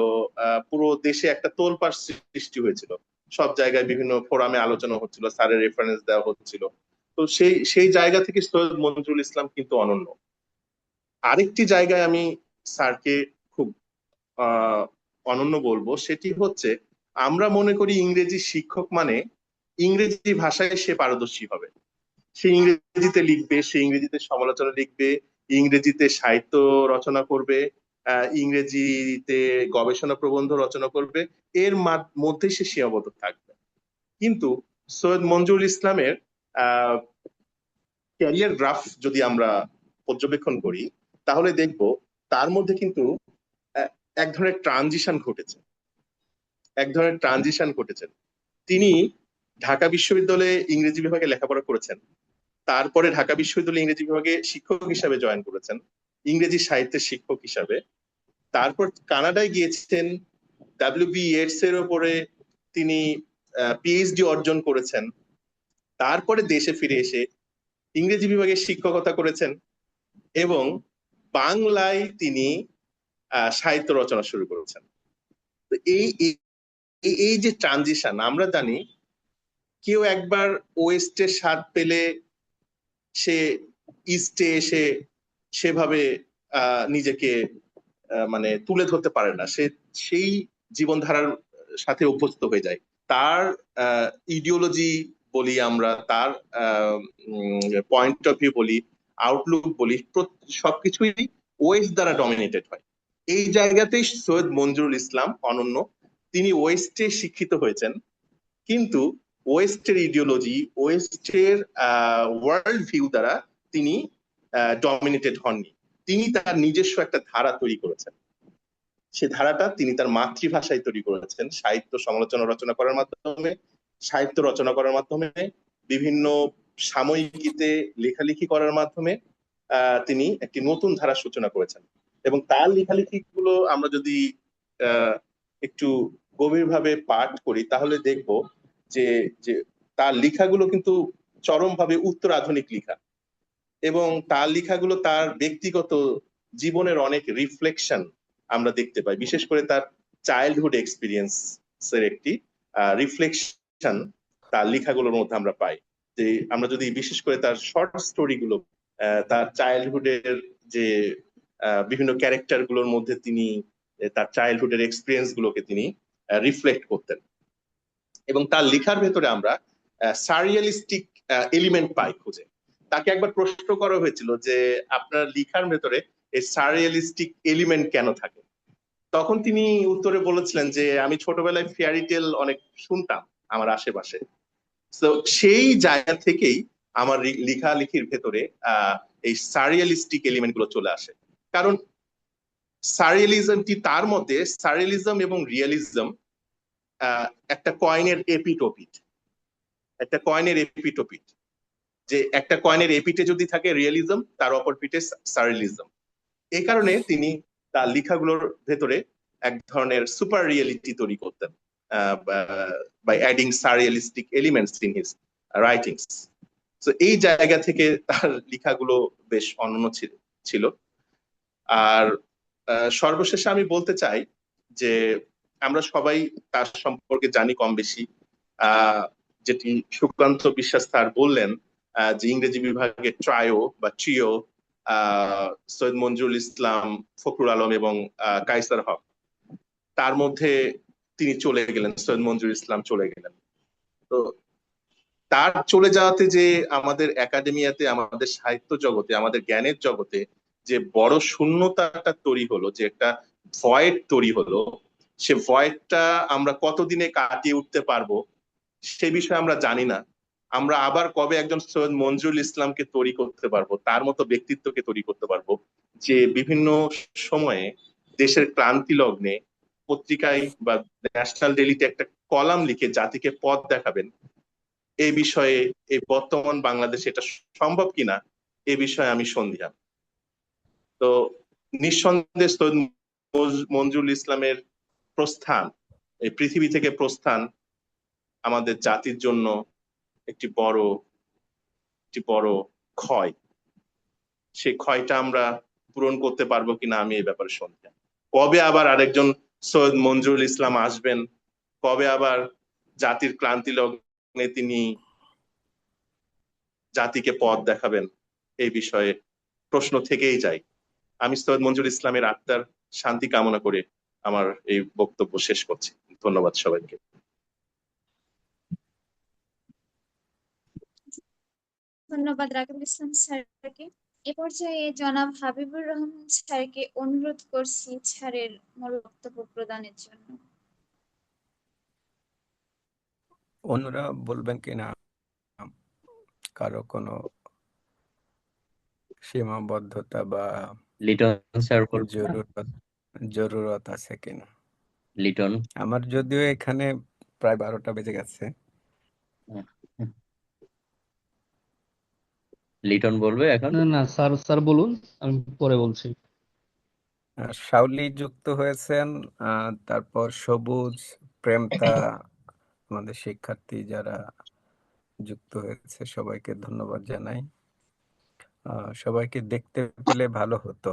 পুরো দেশে একটা তোলপাড় সৃষ্টি হয়েছিল, সব জায়গায় বিভিন্ন ফোরামে আলোচনা হচ্ছিল, স্যারের রেফারেন্স দেওয়া হচ্ছিল। তো সেই জায়গা থেকে সৈয়দ মনজুরুল ইসলাম কিন্তু অনন্য। আরেকটি জায়গায় আমি স্যারকে খুব অনন্য বলবো, সেটি হচ্ছে আমরা মনে করি ইংরেজি শিক্ষক মানে ইংরেজি ভাষায় সে পারদর্শী হবে, সে ইংরেজিতে লিখবে, সে ইংরেজিতে সমালোচনা লিখবে, ইংরেজিতে সাহিত্য রচনা করবে, ইংরেজিতে গবেষণা প্রবন্ধ রচনা করবে, এর মধ্যে সে সীমাবদ্ধ থাকবে। কিন্তু সৈয়দ মনজুরুল ইসলামের ক্যারিয়ার গ্রাফ যদি আমরা পর্যবেক্ষণ করি, তাহলে দেখব তার মধ্যে কিন্তু এক ধরনের ট্রানজিশন ঘটেছে। তিনি ঢাকা বিশ্ববিদ্যালয়ে ইংরেজি বিভাগে লেখাপড়া করেছেন, তারপরে ঢাকা বিশ্ববিদ্যালয়ে ইংরেজি বিভাগে শিক্ষক হিসাবে জয়েন করেছেন, ইংরেজি সাহিত্যের শিক্ষক হিসাবে। তারপর কানাডায় গিয়েছেন, WB ইয়েটস এর উপরে তিনি পিএইচডি অর্জন করেছেন। তারপরে দেশে ফিরে এসে ইংরেজি বিভাগে শিক্ষকতা করেছেন এবং বাংলায় তিনি সাহিত্য রচনা শুরু করেছেন। তো এই যে ট্রানজিশন, আমরা জানি কেউ একবার ওয়েস্টের স্বাদ পেলে সে ইস্টে এসে সেভাবে নিজেকে মানে তুলে ধরতে পারে না, সে সেই জীবনধারার সাথে অভ্যস্ত হয়ে যায়। তার ইডিওলজি বলি আমরা, তার পয়েন্ট অফ ভিউ বলি, আউটলুক বলি, সবকিছুই ওয়েস্ট দ্বারা ডমিনেটেড হয়। এই জায়গাতেই সৈয়দ মঞ্জুরুল ইসলাম অনন্য। তিনি ওয়েস্টে শিক্ষিত হয়েছেন, কিন্তু ওয়েস্টের ইডিওলজি, ওয়েস্টের ওয়ার্ল্ড ভিউ দ্বারা তিনি ডমিনেটেড হননি। তিনি তার নিজস্ব একটা ধারা তৈরি করেছেন। সে ধারাটা তিনি তার মাতৃভাষায় তৈরি করেছেন, সাহিত্য সমালোচনা রচনা করার মাধ্যমে, সাহিত্য রচনা করার মাধ্যমে, বিভিন্ন সাময়িকীতে লেখালেখি করার মাধ্যমে তিনি একটি নতুন ধারার সূচনা করেছেন। এবং তার লেখালেখি গুলো আমরা যদি একটু গভীরভাবে পাঠ করি তাহলে দেখব যে যে তার লেখাগুলো কিন্তু চরমভাবে উত্তর আধুনিক লেখা, এবং তার লেখাগুলো তার ব্যক্তিগত জীবনের অনেক রিফ্লেকশন আমরা দেখতে পাই। বিশেষ করে তার চাইল্ডহুড এক্সপিরিয়েন্স এর একটি রিফ্লেকশন তার লেখাগুলোর মধ্যে আমরা পাই। যে আমরা যদি বিশেষ করে তার শর্ট স্টোরি গুলো, তার চাইল্ডহুডের যে বিভিন্ন ক্যারেক্টার গুলোর মধ্যে তিনি তার চাইল্ডহুডের এক্সপিরিয়েন্স গুলোকে তিনি রিফ্লেক্ট করতেন, এবং তার লেখার ভেতরে আমরা সারিয়ালিস্টিক এলিমেন্ট পাই খুঁজে। তাকে একবার প্রশ্ন করা হয়েছিল যে আপনার লেখার ভেতরে এই সারিয়ালিস্টিক এলিমেন্ট কেন থাকে? তখন তিনি উত্তরে বলেছিলেন যে আমি ছোটবেলায় ফেয়ারি টেল অনেক শুনতাম আমার আশেপাশে, তো সেই জায়গা থেকেই আমার লেখালেখির ভেতরে এই সারিয়ালিস্টিক এলিমেন্ট গুলো চলে আসে। কারণ সারিয়ালিজমটি, তার মধ্যে সারিয়ালিজম এবং রিয়েলিজম একটা কয়েনের এপিটোপিট, একটা কয়েনের এপিটোপিট। যে একটা কয়েনের এপিটে যদি থাকে রিয়েলিজম, তার অপর পিঠে সারিয়ালিজম। এই কারণে তিনি তার লেখাগুলোর ভেতরে এক ধরনের সুপার রিয়েলিটি তৈরি করতেন by adding surrealistic elements in his writings. তো এই জায়গা থেকে তার লেখাগুলো বেশ অনন্য ছিল। আর সর্বশেষে আমি বলতে চাই যে আমরা সবাই তার সম্পর্কে জানি কম বেশি। যেটি সুকান্ত বিশ্বাস স্যার বললেন যে ইংরেজি বিভাগে ট্রায়ো বা ট্রিও, সৈয়দ মঞ্জুরুল ইসলাম, ফখরুল আলম এবং কায়সার হক, তার মধ্যে তিনি চলে গেলেন, সৈয়দ মঞ্জুরুল ইসলাম চলে গেলেন। তো তার চলে যাওয়াতে যে আমাদের একাডেমিয়াতে, আমাদের সাহিত্য জগতে, আমাদের জ্ঞানের জগতে যে বড় শূন্যতাটা তৈরি হলো, যে একটা ভয়েড তৈরি হলো, সে ভয়েডটা আমরা কতদিনে কাটিয়ে উঠতে পারবো সে বিষয়ে আমরা জানি না। আমরা আবার কবে একজন সৈয়দ মঞ্জুরুল ইসলামকে তৈরি করতে পারবো, তার মতো ব্যক্তিত্বকে তৈরি করতে পারবো, যে বিভিন্ন সময়ে দেশের ক্লান্তি লগ্নে পত্রিকায় বা ন্যাশনাল ডেইলিতে একটা কলাম লিখে জাতিকে পথ দেখাবেন। এই বিষয়ে এই বর্তমান বাংলাদেশে এটা সম্ভব কিনা এ বিষয়ে আমি সন্দিহান। তো নিঃসন্দেহে সৈয়দ মঞ্জুরুল ইসলামের প্রস্থান, এই পৃথিবী থেকে প্রস্থান আমাদের জাতির জন্য একটি বড় ক্ষয়। সেই ক্ষয়টা আমরা পূরণ করতে পারবো কিনা আমি এই ব্যাপারে সন্দেহ। কবে আবার আরেকজন সৈয়দ মঞ্জুরুল ইসলাম আসবেন, কবে আবার জাতির ক্লান্তি লগ্নে তিনি জাতিকে পথ দেখাবেন, এই বিষয়ে প্রশ্ন থেকেই যায়। আমি সৈয়দ মঞ্জুরুল ইসলামের আত্মার শান্তি কামনা করে আমার এই বক্তব্য শেষ করছি। ধন্যবাদ সবাইকে। ধন্যবাদ রাকিবুল ইসলাম স্যারকে। এ পর্যায়ে জনাব হাবিবুর রহমান স্যারকে অনুরোধ করছি স্যারের মূল বক্তব্য প্রদানের জন্য। অন্যরা বলবেন কিনা, কারো কোনো সীমাবদ্ধতা বা লিটন স্যার বলবেন না? জরুরত আছে কিনা? লিটন। আমার যদিও এখানে প্রায় 12টা বেজে গেছে। লিটন বলবে এখন? না না স্যার, স্যার বলুন, আমি পরে বলছি। শাওলি যুক্ত হয়েছেন, তারপর সবুজ, প্রেমতা, আমাদের শিক্ষার্থী যারা যুক্ত হয়েছে সবাইকে ধন্যবাদ জানাই। সবাইকে দেখতে পেলে ভালো হতো।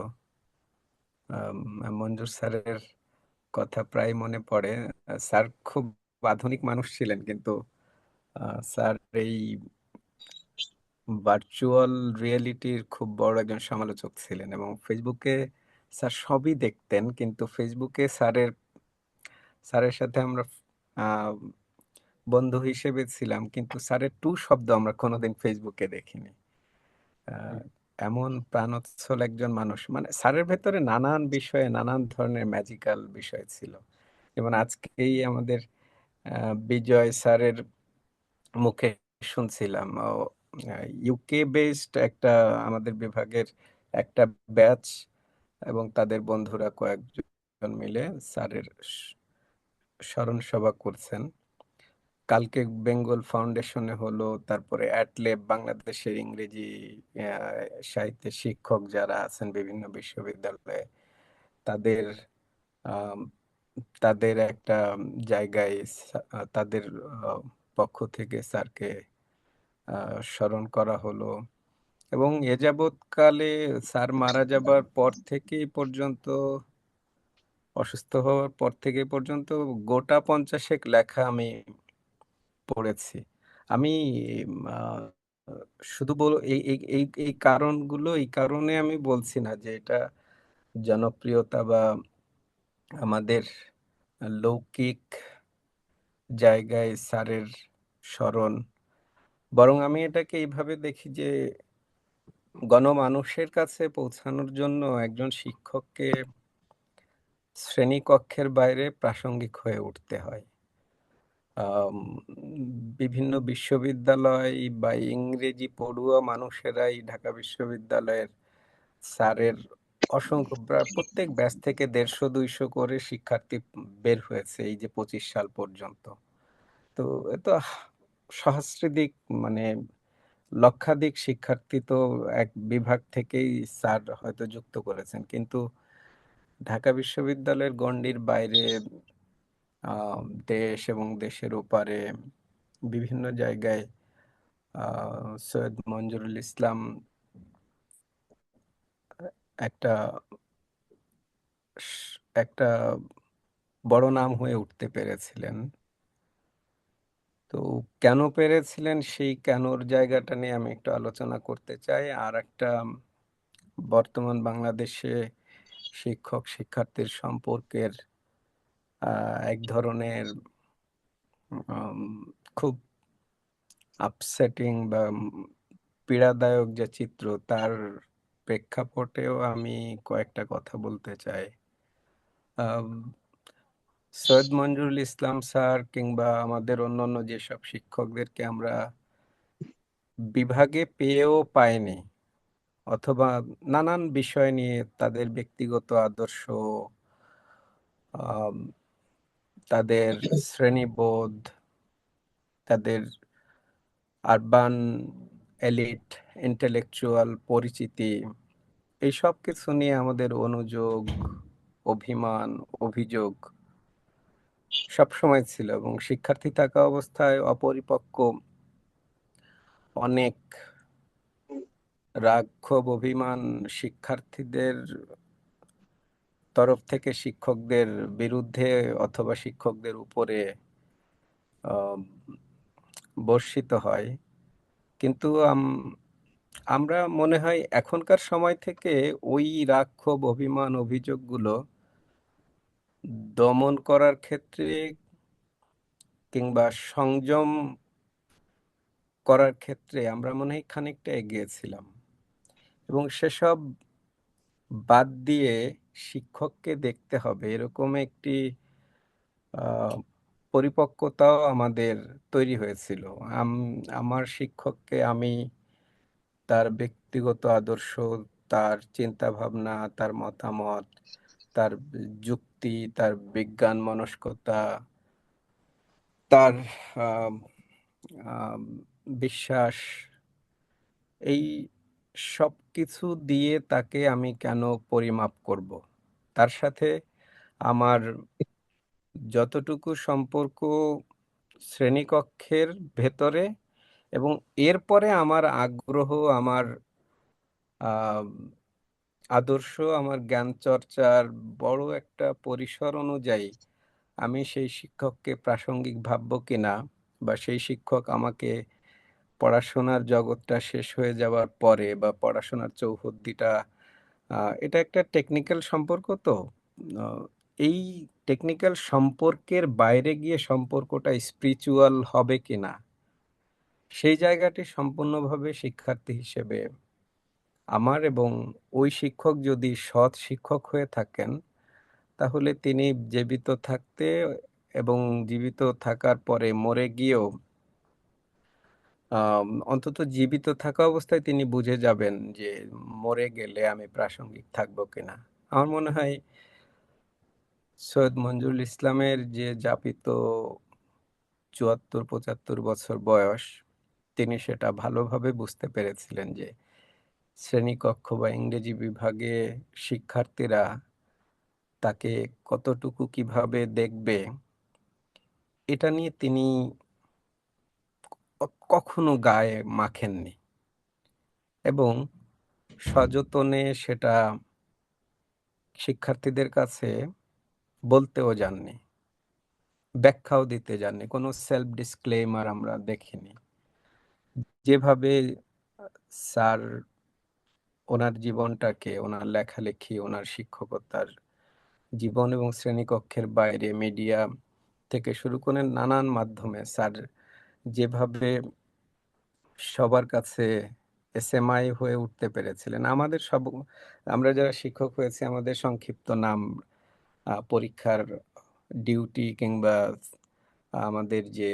মঞ্জুর স্যারের কথা প্রায় মনে পড়ে। স্যার খুব আধুনিক মানুষ ছিলেন, কিন্তু স্যার এই ভার্চুয়াল রিয়েলিটির খুব বড় একজন সমালোচক ছিলেন, এবং ফেসবুকে স্যার সবই দেখতেন, কিন্তু ফেসবুকে স্যারের সাথে আমরা বন্ধু হিসেবে ছিলাম, কিন্তু স্যারের টু শব্দ আমরা কোনোদিন ফেসবুকে দেখিনি। আহ, এমন প্রাণোচ্ছল একজন মানুষ, মানে স্যারের ভেতরে নানান বিষয়ে নানান ধরনের ম্যাজিক্যাল বিষয় ছিল। যেমন আজকেই আমাদের বিজয় স্যারের মুখে শুনছিলাম, ইউকে বেসড একটা আমাদের বিভাগের একটা ব্যাচ এবং তাদের বন্ধুরা কয়েকজন মিলে স্যারের স্মরণ সভা করছেন। কালকে বেঙ্গল ফাউন্ডেশনে হলো, তারপরে অ্যাটলেব বাংলাদেশের ইংরেজি সাহিত্যের শিক্ষক যারা আছেন বিভিন্ন বিশ্ববিদ্যালয়ে, তাদের আম, তাদের একটা জায়গায় তাদের পক্ষ থেকে স্যারকে স্মরণ করা হলো। এবং এ যাবৎকালে স্যার মারা যাবার পর থেকে পর্যন্ত, অসুস্থ হওয়ার পর থেকে পর্যন্ত গোটা 50 লেখা আমি পড়েছি। আমি আহ, শুধু বল এই এই এই এই কারণগুলো, এই কারণে আমি বলছি না যে এটা জনপ্রিয়তা বা আমাদের লৌকিক জায়গায় স্যারের স্মরণ, বরং আমি এটাকে এইভাবে দেখি যে গণমানুষের কাছে পৌঁছানোর জন্য একজন শিক্ষককে শ্রেণীকক্ষের বাইরে প্রাসঙ্গিক হয়ে উঠতে হয়। আম, বিভিন্ন বিশ্ববিদ্যালয় বা ইংরেজি পড়ুয়া মানুষেরাই ঢাকা বিশ্ববিদ্যালয়ের স্যারের অসংখ্য, প্রায় প্রত্যেক ব্যাচ থেকে 150-200 করে শিক্ষার্থী বের হয়েছে এই যে 25 সাল পর্যন্ত। তো এত সহস্রাধিক, মানে লক্ষাধিক শিক্ষার্থী তো এক বিভাগ থেকেই স্যার হয়তো যুক্ত করেছেন, কিন্তু ঢাকা বিশ্ববিদ্যালয়ের গণ্ডির বাইরে আহ, দেশ এবং দেশের ওপারে বিভিন্ন জায়গায় সৈয়দ মঞ্জুরুল ইসলাম একটা একটা বড় নাম হয়ে উঠতে পেরেছিলেন। তো কেন পেরেছিলেন, সেই কেনর জায়গাটা নিয়ে আমি একটু আলোচনা করতে চাই। আর একটা, বর্তমান বাংলাদেশে শিক্ষক শিক্ষার্থীর সম্পর্কের এক ধরনের উম, খুব আপসেটিং বা পীড়াদায়ক যে চিত্র, তার প্রেক্ষাপটেও আমি কয়েকটা কথা বলতে চাই। আম, সৈয়দ মঞ্জুরুল ইসলাম স্যার কিংবা আমাদের অন্যান্য যেসব শিক্ষকদেরকে আমরা বিভাগে পেয়েও পাইনি, অথবা নানান বিষয় নিয়ে তাদের ব্যক্তিগত আদর্শ, আম, তাদের শ্রেণীবোধ, তাদের আরবান এলিট ইন্টেলেকচুয়াল পরিচিতি, এইসব কিছু নিয়ে আমাদের অনুযোগ, অভিমান, অভিযোগ সবসময় ছিল। এবং শিক্ষার্থী থাকা অবস্থায় অপরিপক্ক অনেক রাগ, ক্ষোভ, অভিমান শিক্ষার্থীদের তরফ থেকে শিক্ষকদের বিরুদ্ধে অথবা শিক্ষকদের উপরে আহ, বর্ষিত হয়। কিন্তু আমরা মনে হয় এখনকার সময় থেকে ওই রাগ, ক্ষোভ, অভিমান, অভিযোগগুলো দমন করার ক্ষেত্রে কিংবা সংযম করার ক্ষেত্রে আমরা মনে হয় খানিকটা এগিয়েছিলাম। এবং সেসব বাদ দিয়ে শিক্ষককে দেখতে হবে এরকম একটি আহ, পরিপক্কতাও আমাদের তৈরি হয়েছিল। আমার শিক্ষককে আমি তার ব্যক্তিগত আদর্শ, তার চিন্তা ভাবনা, তার মতামত, তার যুক্তি, তার বিজ্ঞান মনস্কতা, তার আম, আম, বিশ্বাস, এই সব কিছু দিয়ে তাকে আমি কেন পরিমাপ করব? তার সাথে আমার যতটুকু সম্পর্ক শ্রেণীকক্ষের ভেতরে, এবং এরপরে আমার আগ্রহ, আমার আহ, আদর্শ, আমার জ্ঞান চর্চার বড় একটা পরিসর অনুযায়ী আমি সেই শিক্ষককে প্রাসঙ্গিক ভাববো কিনা, বা সেই শিক্ষক আমাকে পড়াশোনার জগৎটা শেষ হয়ে যাওয়ার পরে বা পড়াশোনার চৌহদ্দিটা, এটা একটা টেকনিক্যাল সম্পর্ক। তো এই টেকনিক্যাল সম্পর্কের বাইরে গিয়ে সম্পর্কটা স্পিরিচুয়াল হবে কিনা সেই জায়গাটি সম্পূর্ণভাবে শিক্ষার্থী হিসেবে আমার এবং ওই শিক্ষক যদি সৎ শিক্ষক হয়ে থাকেন তাহলে তিনি জীবিত থাকতে এবং জীবিত থাকার পরে মরে গিয়েও অন্তত জীবিত থাকা অবস্থায় তিনি বুঝে যাবেন যে মরে গেলে আমি প্রাসঙ্গিক থাকবো কিনা। আমার মনে হয় সৈয়দ মঞ্জুরুল ইসলামের যে যাপিত ৭৪-৭৫ বছর বয়স, তিনি সেটা ভালোভাবে বুঝতে পেরেছিলেন যে শ্রেণীকক্ষ বা ইংরেজি বিভাগে শিক্ষার্থীরা তাকে কতটুকু কিভাবে দেখবে এটা নিয়ে তিনি কখনো গায়ে মাখেননি এবং সযতনে সেটা শিক্ষার্থীদের কাছে বলতেও যাননি, ব্যাখ্যাও দিতে যাননি, কোনো সেলফ ডিসক্লেমার আমরা দেখিনি। যেভাবে স্যার ওনার জীবনটাকে, ওনার লেখালেখি, ওনার শিক্ষকতার জীবন এবং শ্রেণীকক্ষের বাইরে মিডিয়া থেকে শুরু করে নানান মাধ্যমে স্যার যেভাবে সবার কাছে এসএমআই হয়ে উঠতে পেরেছিলেন। আমরা যারা শিক্ষক হয়েছি আমাদের সংক্ষিপ্ত নাম পরীক্ষার ডিউটি কিংবা আমাদের যে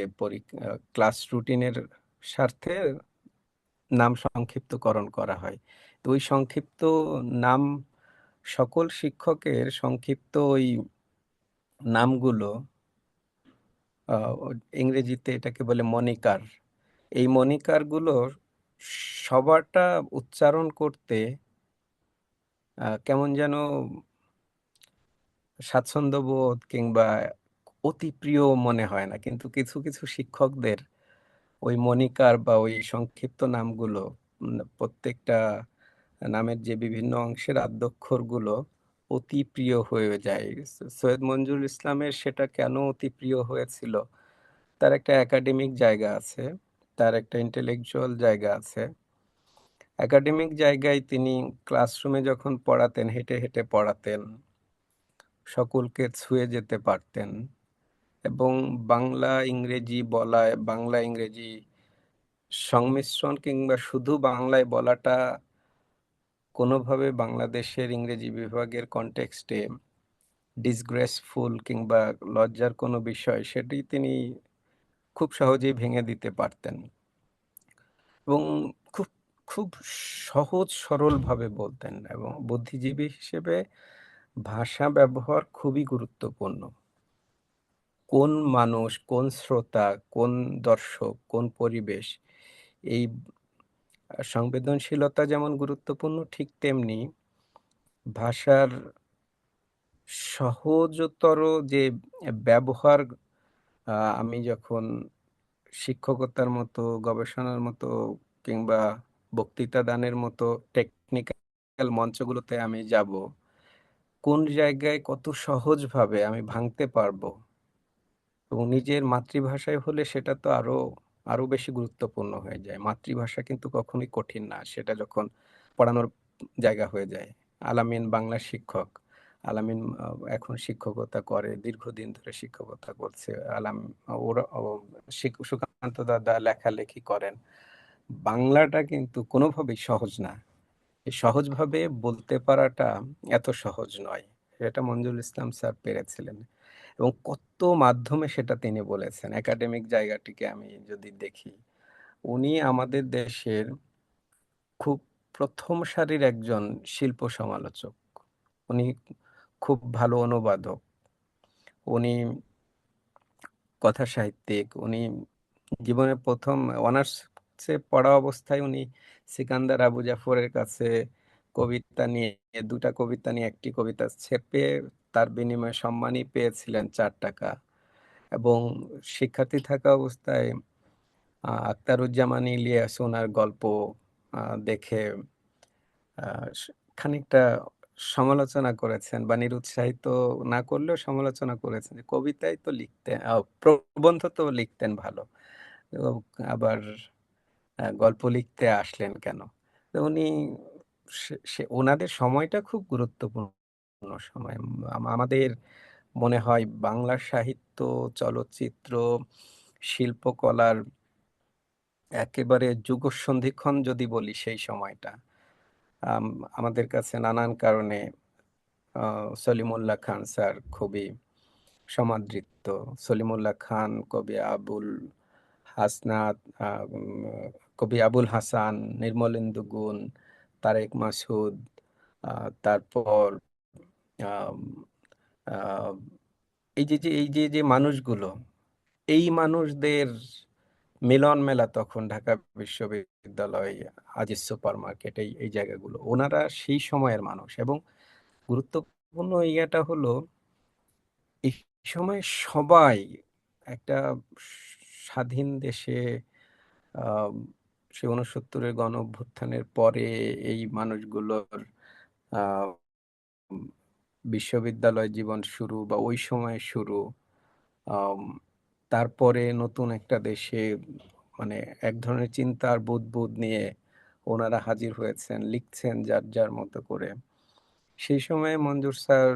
ক্লাস রুটিনের স্বার্থে নাম সংক্ষিপ্তকরণ করা হয়। তো ওই সংক্ষিপ্ত নাম সকল শিক্ষকের সংক্ষিপ্ত ওই নামগুলো ইংরেজিতে এটাকে বলে মনিকার। এই মনিকারগুলো সবারটা উচ্চারণ করতে কেমন যেন স্বাচ্ছন্দ্যবোধ কিংবা অতি প্রিয় মনে হয় না, কিন্তু কিছু কিছু শিক্ষকদের ওই মনিকার বা ওই সংক্ষিপ্ত নামগুলো প্রত্যেকটা নামের যে বিভিন্ন অংশের আদ্যক্ষরগুলো অতি প্রিয় হয়ে যায়। সৈয়দ মঞ্জুরুল ইসলামের সেটা কেন অতি প্রিয় হয়েছিল, তার একটা একাডেমিক জায়গা আছে, তার একটা ইন্টেলেকচুয়াল জায়গা আছে। একাডেমিক জায়গায় তিনি ক্লাসরুমে যখন পড়াতেন হেঁটে হেঁটে পড়াতেন, সকলকে ছুঁয়ে যেতে পারতেন এবং বাংলা ইংরেজি বলায়, বাংলা ইংরেজি সংমিশ্রণ কিংবা শুধু বাংলায় বলাটা কোনোভাবে বাংলাদেশের ইংরেজি বিভাগের কনটেক্সটে ডিসগ্রেসফুল কিংবা লজ্জার কোনো বিষয় সেটি তিনি খুব সহজেই ভেঙে দিতে পারতেন এবং খুব খুব সহজ সরলভাবে বলতেন এবং বুদ্ধিজীবী হিসেবে ভাষা ব্যবহার খুবই গুরুত্বপূর্ণ। কোন মানুষ, কোন শ্রোতা, কোন দর্শক, কোন পরিবেশ, এই সংবেদনশীলতা যেমন গুরুত্বপূর্ণ ঠিক তেমনি ভাষার সহজতর যে ব্যবহার, আমি যখন শিক্ষকতার মতো, গবেষণার মতো কিংবা বক্তৃতা দানের মতো টেকনিক্যাল মঞ্চগুলোতে আমি যাব, কোন জায়গায় কত সহজভাবে আমি ভাঙতে পারবো এবং নিজের মাতৃভাষায় হলে সেটা তো আরো আরো বেশি গুরুত্বপূর্ণ হয়ে যায়। মাতৃভাষা কিন্তু কখনোই কঠিন না, সেটা যখন পড়ানোর জায়গা হয়ে যায়। আলামিন বাংলা শিক্ষক, আলামিন এখন শিক্ষকতা করে, দীর্ঘদিন ধরে শিক্ষকতা করছে। সুকান্ত দাদা লেখালেখি করেন। বাংলাটা কিন্তু কোনোভাবেই সহজ না, এই সহজভাবে বলতে পারাটা এত সহজ নয়। সেটা মঞ্জুরুল ইসলাম স্যার পেরেছিলেন এবং কত মাধ্যমে সেটা তিনি বলেছেন। একাডেমিক জায়গাটিকে আমি যদি দেখি, উনি আমাদের দেশের খুব প্রথম সারির একজন শিল্প সমালোচক, উনি খুব ভালো অনুবাদক, উনি কথা সাহিত্যিক, উনি জীবনের প্রথম অনার্সে পড়া অবস্থায় উনি সিকান্দার আবু জাফরের কাছে কবিতা নিয়ে, দুটা কবিতা নিয়ে একটি কবিতা ছেপে তার বিনিময়ে সম্মানই পেয়েছিলেন 4 টাকা। এবং শিক্ষার্থী থাকা অবস্থায় আখতারুজ্জামান ইলিয়াস ওনার গল্প দেখে খানিকটা সমালোচনা করেছেন বা নিরুৎসাহিত না করলেও সমালোচনা করেছেন যে কবিতায় তো লিখতেন, প্রবন্ধ তো লিখতেন ভালো, তো আবার গল্প লিখতে আসলেন কেন? তো উনি ওনাদের সময়টা খুব গুরুত্বপূর্ণ সময়। আমাদের মনে হয় বাংলা সাহিত্য, চলচ্চিত্র, শিল্পকলার একেবারে যুগসন্ধিক্ষণ যদি বলি সেই সময়টা। আম, আমাদের কাছে নানান কারণে সলিমুল্লাহ খান স্যার খুবই সমাদৃত। সলিমুল্লাহ খান, হাসনাত কবি আবুল হাসান, নির্মলেন্দু গুণ, তারেক মাসুদ, তারপর আম, আহ, এই যে মানুষগুলো, এই মানুষদের মিলন মেলা তখন ঢাকা বিশ্ববিদ্যালয়, আজিজ সুপার মার্কেট, এই জায়গাগুলো, ওনারা সেই সময়ের মানুষ। এবং গুরুত্বপূর্ণ ইয়েটা হলো এই সময় সবাই একটা স্বাধীন দেশে, আহ সে 69-এর গণ অভ্যুত্থানের পরে এই মানুষগুলোর আহ বিশ্ববিদ্যালয় জীবন শুরু বা ওই সময় শুরু। আম, তারপরে নতুন একটা দেশে মানে এক ধরনের চিন্তার বুদবুদ নিয়ে ওনারা হাজির হয়েছেন, লিখছেন যার যার মতো করে। সেই সময়ে মঞ্জুর স্যার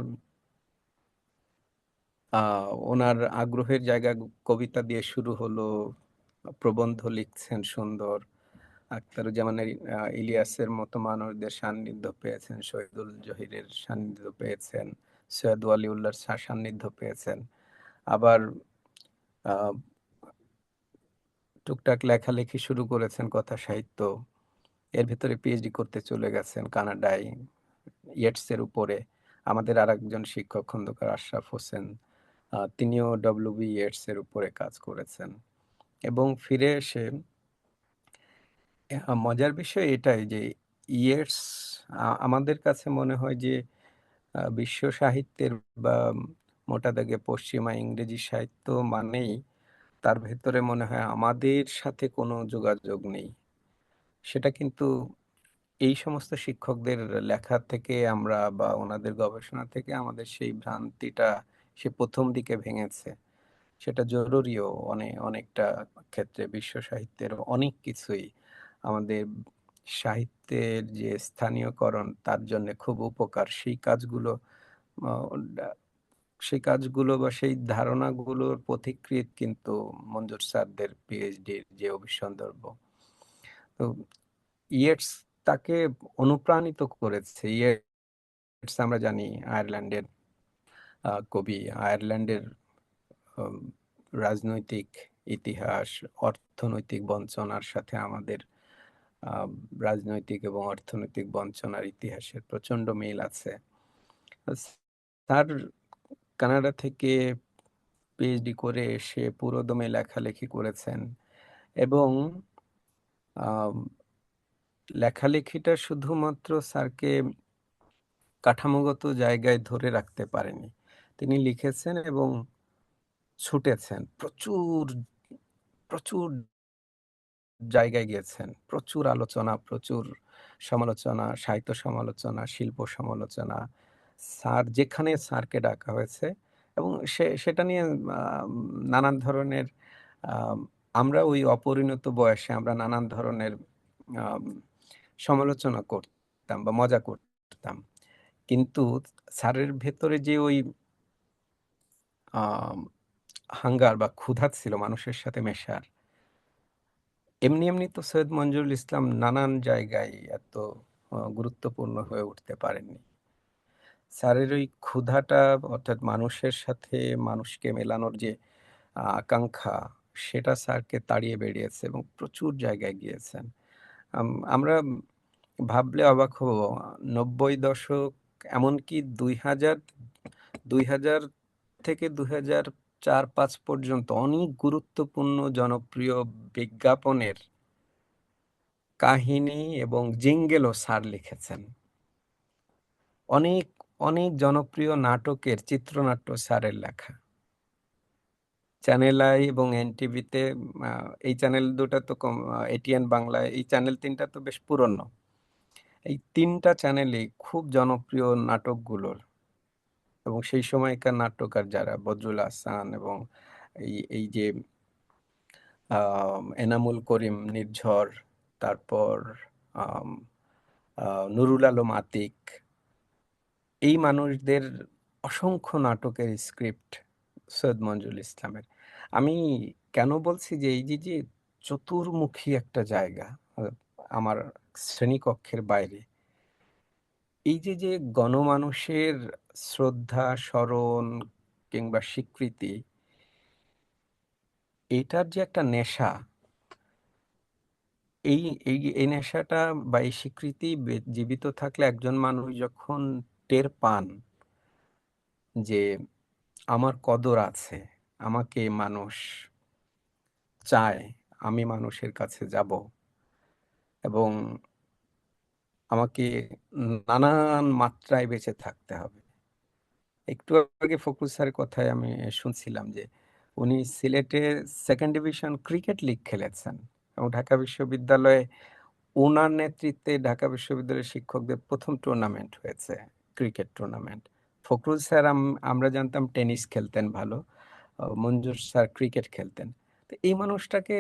ওনার আগ্রহের জায়গা কবিতা দিয়ে শুরু হলো, প্রবন্ধ লিখছেন সুন্দর। আখতারুজ্জামানের ইলিয়াসের মতো মানুষদের সান্নিধ্য পেয়েছেন, শহীদুল জহিরের সান্নিধ্য পেয়েছেন, সৈয়দ ওয়ালিউল্লাহর সান্নিধ্য পেয়েছেন। আবার আহ, টুকটাক লেখালেখি শুরু করেছেন, কথা সাহিত্য। এর ভিতরে পিএইচডি করতে চলে গেছেন কানাডায়, ইয়েটসের উপরে। আমাদের আরেকজন শিক্ষক খন্দকার আশরাফ হোসেন, তিনিও ডব্লিউবি ইয়েটস এর উপরে কাজ করেছেন। এবং ফিরে এসে মজার বিষয় এটাই যে ইয়েটস আমাদের কাছে মনে হয় যে বিশ্ব সাহিত্যের বা মোটা দাগে পশ্চিমা ইংরেজি সাহিত্য মানেই তার ভেতরে মনে হয় আমাদের সাথে কোনো যোগাযোগ নেই। সেটা কিন্তু এই সমস্ত শিক্ষকদের লেখা থেকে আমরা বা ওনাদের গবেষণা থেকে আমাদের সেই ভ্রান্তিটা সে প্রথম দিকে ভেঙেছে। সেটা জরুরিও অনেকটা ক্ষেত্রে। বিশ্ব সাহিত্যের অনেক কিছুই আমাদের সাহিত্যের যে স্থানীয়করণ তার জন্য খুব উপকার। আহ, বা সেই ধারণাগুলোর পথিকৃৎ কিন্তু মঞ্জুর স্যারদের পিএইচডির যে অভিসন্দর্ভ। তো ইয়েটস তাকে অনুপ্রাণিত করেছে। ইয়েটস আমরা জানি আয়ারল্যান্ডের কবি। আয়ারল্যান্ডের উম, রাজনৈতিক ইতিহাস, অর্থনৈতিক বঞ্চনার সাথে আমাদের আহ, রাজনৈতিক এবং অর্থনৈতিক বঞ্চনার ইতিহাসের প্রচন্ড মিল আছে। তার কানাডা থেকে পিএইচডি করে এসে পুরোদমে লেখালেখি করেছেন। এবং আম, লেখালেখিটা শুধুমাত্র স্যারকে কাঠামোগত জায়গায় ধরে রাখতে পারেনি। তিনি লিখেছেন এবং ছুটেছেন, প্রচুর প্রচুর জায়গায় গিয়েছেন, প্রচুর আলোচনা, প্রচুর সমালোচনা, সাহিত্য সমালোচনা, শিল্প সমালোচনা। যেখানে স্যারকে ডাকা হয়েছে এবং সেটা নিয়ে নানান ধরনের আম, আমরা ওই অপরিণত বয়সে আমরা নানান ধরনের আম, সমালোচনা করতাম বা মজা করতাম। কিন্তু স্যারের ভেতরে যে ওই হাঙ্গার বা ক্ষুধা ছিল মানুষের সাথে মেশার, এমনি এমনি তো সৈয়দ মঞ্জুরুল ইসলাম নানান জায়গায় এত গুরুত্বপূর্ণ হয়ে উঠতে পারেননি। স্যারের ওই ক্ষুধাটা, অর্থাৎ মানুষের সাথে মানুষকে মেলানোর যে আকাঙ্ক্ষা, সেটা স্যারকে তাড়িয়ে বেরিয়েছে এবং প্রচুর জায়গায় গিয়েছেন। আমরা ভাবলে অবাক হব, 90 দশক, এমনকি 2000 থেকে 2004-5 পর্যন্ত অনেক গুরুত্বপূর্ণ জনপ্রিয় বিজ্ঞাপনের কাহিনী এবং জিঙ্গেলও স্যার লিখেছেন। অনেক অনেক জনপ্রিয় নাটকের চিত্রনাট্য স্যারের লেখা। চ্যানেল আই এবং এনটিভিতে, এই চ্যানেল দুটো তো এটিএন বাংলায়, এই চ্যানেল তিনটা তো বেশ পুরনো। এই তিনটা চ্যানেলে খুব জনপ্রিয় নাটকগুলোর, এবং সেই সময়কার নাট্যকার যারা বদরুল আহসান এবং এই যে এনামুল করিম নির্ঝর, তারপর নুরুল আলম আতিক, এই মানুষদের অসংখ্য নাটকের স্ক্রিপ্ট সৈয়দ মঞ্জুরুল ইসলামের। আমি কেন বলছি যে এই যে চতুর্মুখী একটা জায়গা আমার শ্রেণীকক্ষের বাইরে, এই যে গণমানুষের শ্রদ্ধা, স্মরণ কিংবা স্বীকৃতি, এটার যে একটা নেশা, এই এই এই নেশাটা বা এই স্বীকৃতি জীবিত থাকলে একজন মানুষ যখন টের পান যে আমার কদর আছে, আমাকে মানুষ চায়, আমি মানুষের কাছে যাব এবং আমাকে নানান মাত্রায় বেঁচে থাকতে হবে। একটু আগে ফখরুল স্যারের কথায় আমি শুনছিলাম যে উনি সিলেটে সেকেন্ড ডিভিশন ক্রিকেট লিগ খেলেছেন এবং ঢাকা বিশ্ববিদ্যালয়ে ওনার নেতৃত্বে ঢাকা বিশ্ববিদ্যালয়ের শিক্ষকদের প্রথম টুর্নামেন্ট হয়েছে, ক্রিকেট টুর্নামেন্ট। ফখরুল স্যার আমরা জানতাম টেনিস খেলতেন ভালো, মঞ্জুর স্যার ক্রিকেট খেলতেন। তো এই মানুষটাকে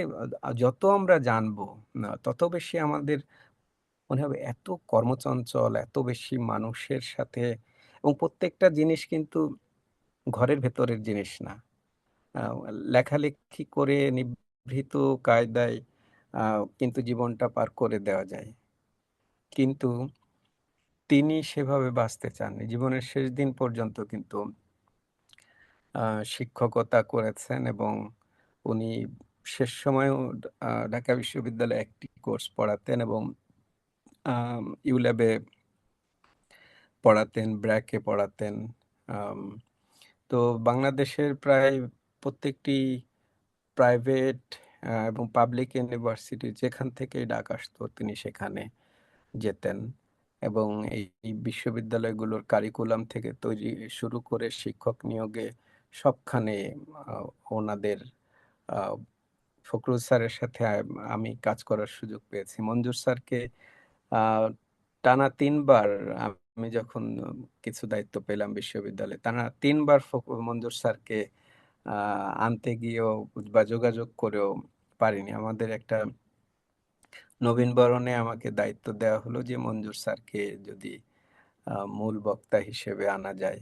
যত আমরা জানবো তত বেশি আমাদের মনে হবে এত কর্মচঞ্চল, এত বেশি মানুষের সাথে, এবং প্রত্যেকটা জিনিস কিন্তু ঘরের ভেতরের জিনিস না। আহ, লেখালেখি করে নিভৃত কায়দায় কিন্তু জীবনটা পার করে দেওয়া যায়, কিন্তু তিনি সেভাবে বাঁচতে চাননি। জীবনের শেষ দিন পর্যন্ত কিন্তু শিক্ষকতা করেছেন এবং উনি শেষ সময়েও ঢাকা বিশ্ববিদ্যালয়ে একটি কোর্স পড়াতেন এবং ইউল্যাবে পড়াতেন, ব্র্যাকে পড়াতেন। আম, তো বাংলাদেশের প্রায় প্রত্যেকটি প্রাইভেট এবং পাবলিক ইউনিভার্সিটি যেখান থেকে ডাক আসতো তিনি সেখানে যেতেন এবং এই বিশ্ববিদ্যালয়গুলোর কারিকুলাম থেকে তৈরি শুরু করে শিক্ষক নিয়োগে সবখানে ওনাদের আহ, ফখরুল স্যারের সাথে আমি কাজ করার সুযোগ পেয়েছি। মঞ্জুর স্যারকে আহ, টানা 3বার আমি যখন কিছু দায়িত্ব পেলাম বিশ্ববিদ্যালয়ে, টানা 3বার মঞ্জুর স্যারকে আনতে গিয়েও বা যোগাযোগ করেও পারিনি। আমাদের একটা নবীন বরণে আমাকে দায়িত্ব দেওয়া হলো যে মঞ্জুর স্যারকে যদি মূল বক্তা হিসেবে আনা যায়।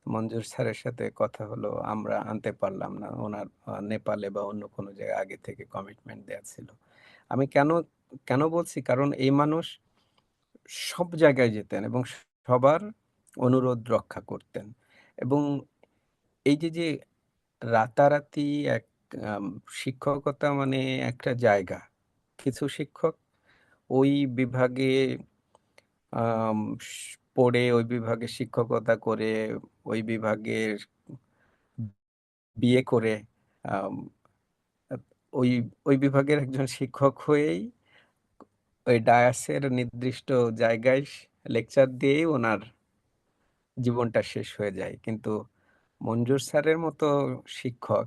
মঞ্জুর স্যারের সাথে কথা হলো, আমরা আনতে পারলাম না, ওনার নেপালে বা অন্য কোনো জায়গায় আগে থেকে কমিটমেন্ট দেওয়া ছিল। আমি কেন কেন বলছি, কারণ এই মানুষ সব জায়গায় যেতেন এবং সবার অনুরোধ রক্ষা করতেন এবং এই যে রাতারাতি এক আম, শিক্ষকতা মানে একটা জায়গা। কিছু শিক্ষক ওই বিভাগে পড়ে, ওই বিভাগে শিক্ষকতা করে, ওই বিভাগের বিয়ে করে আম, ওই ওই বিভাগের একজন শিক্ষক হয়েই ওই ডায়াসের নির্দিষ্ট জায়গায় লেকচার দিয়েই ওনার জীবনটা শেষ হয়ে যায়। কিন্তু মঞ্জুর স্যারের মতো শিক্ষক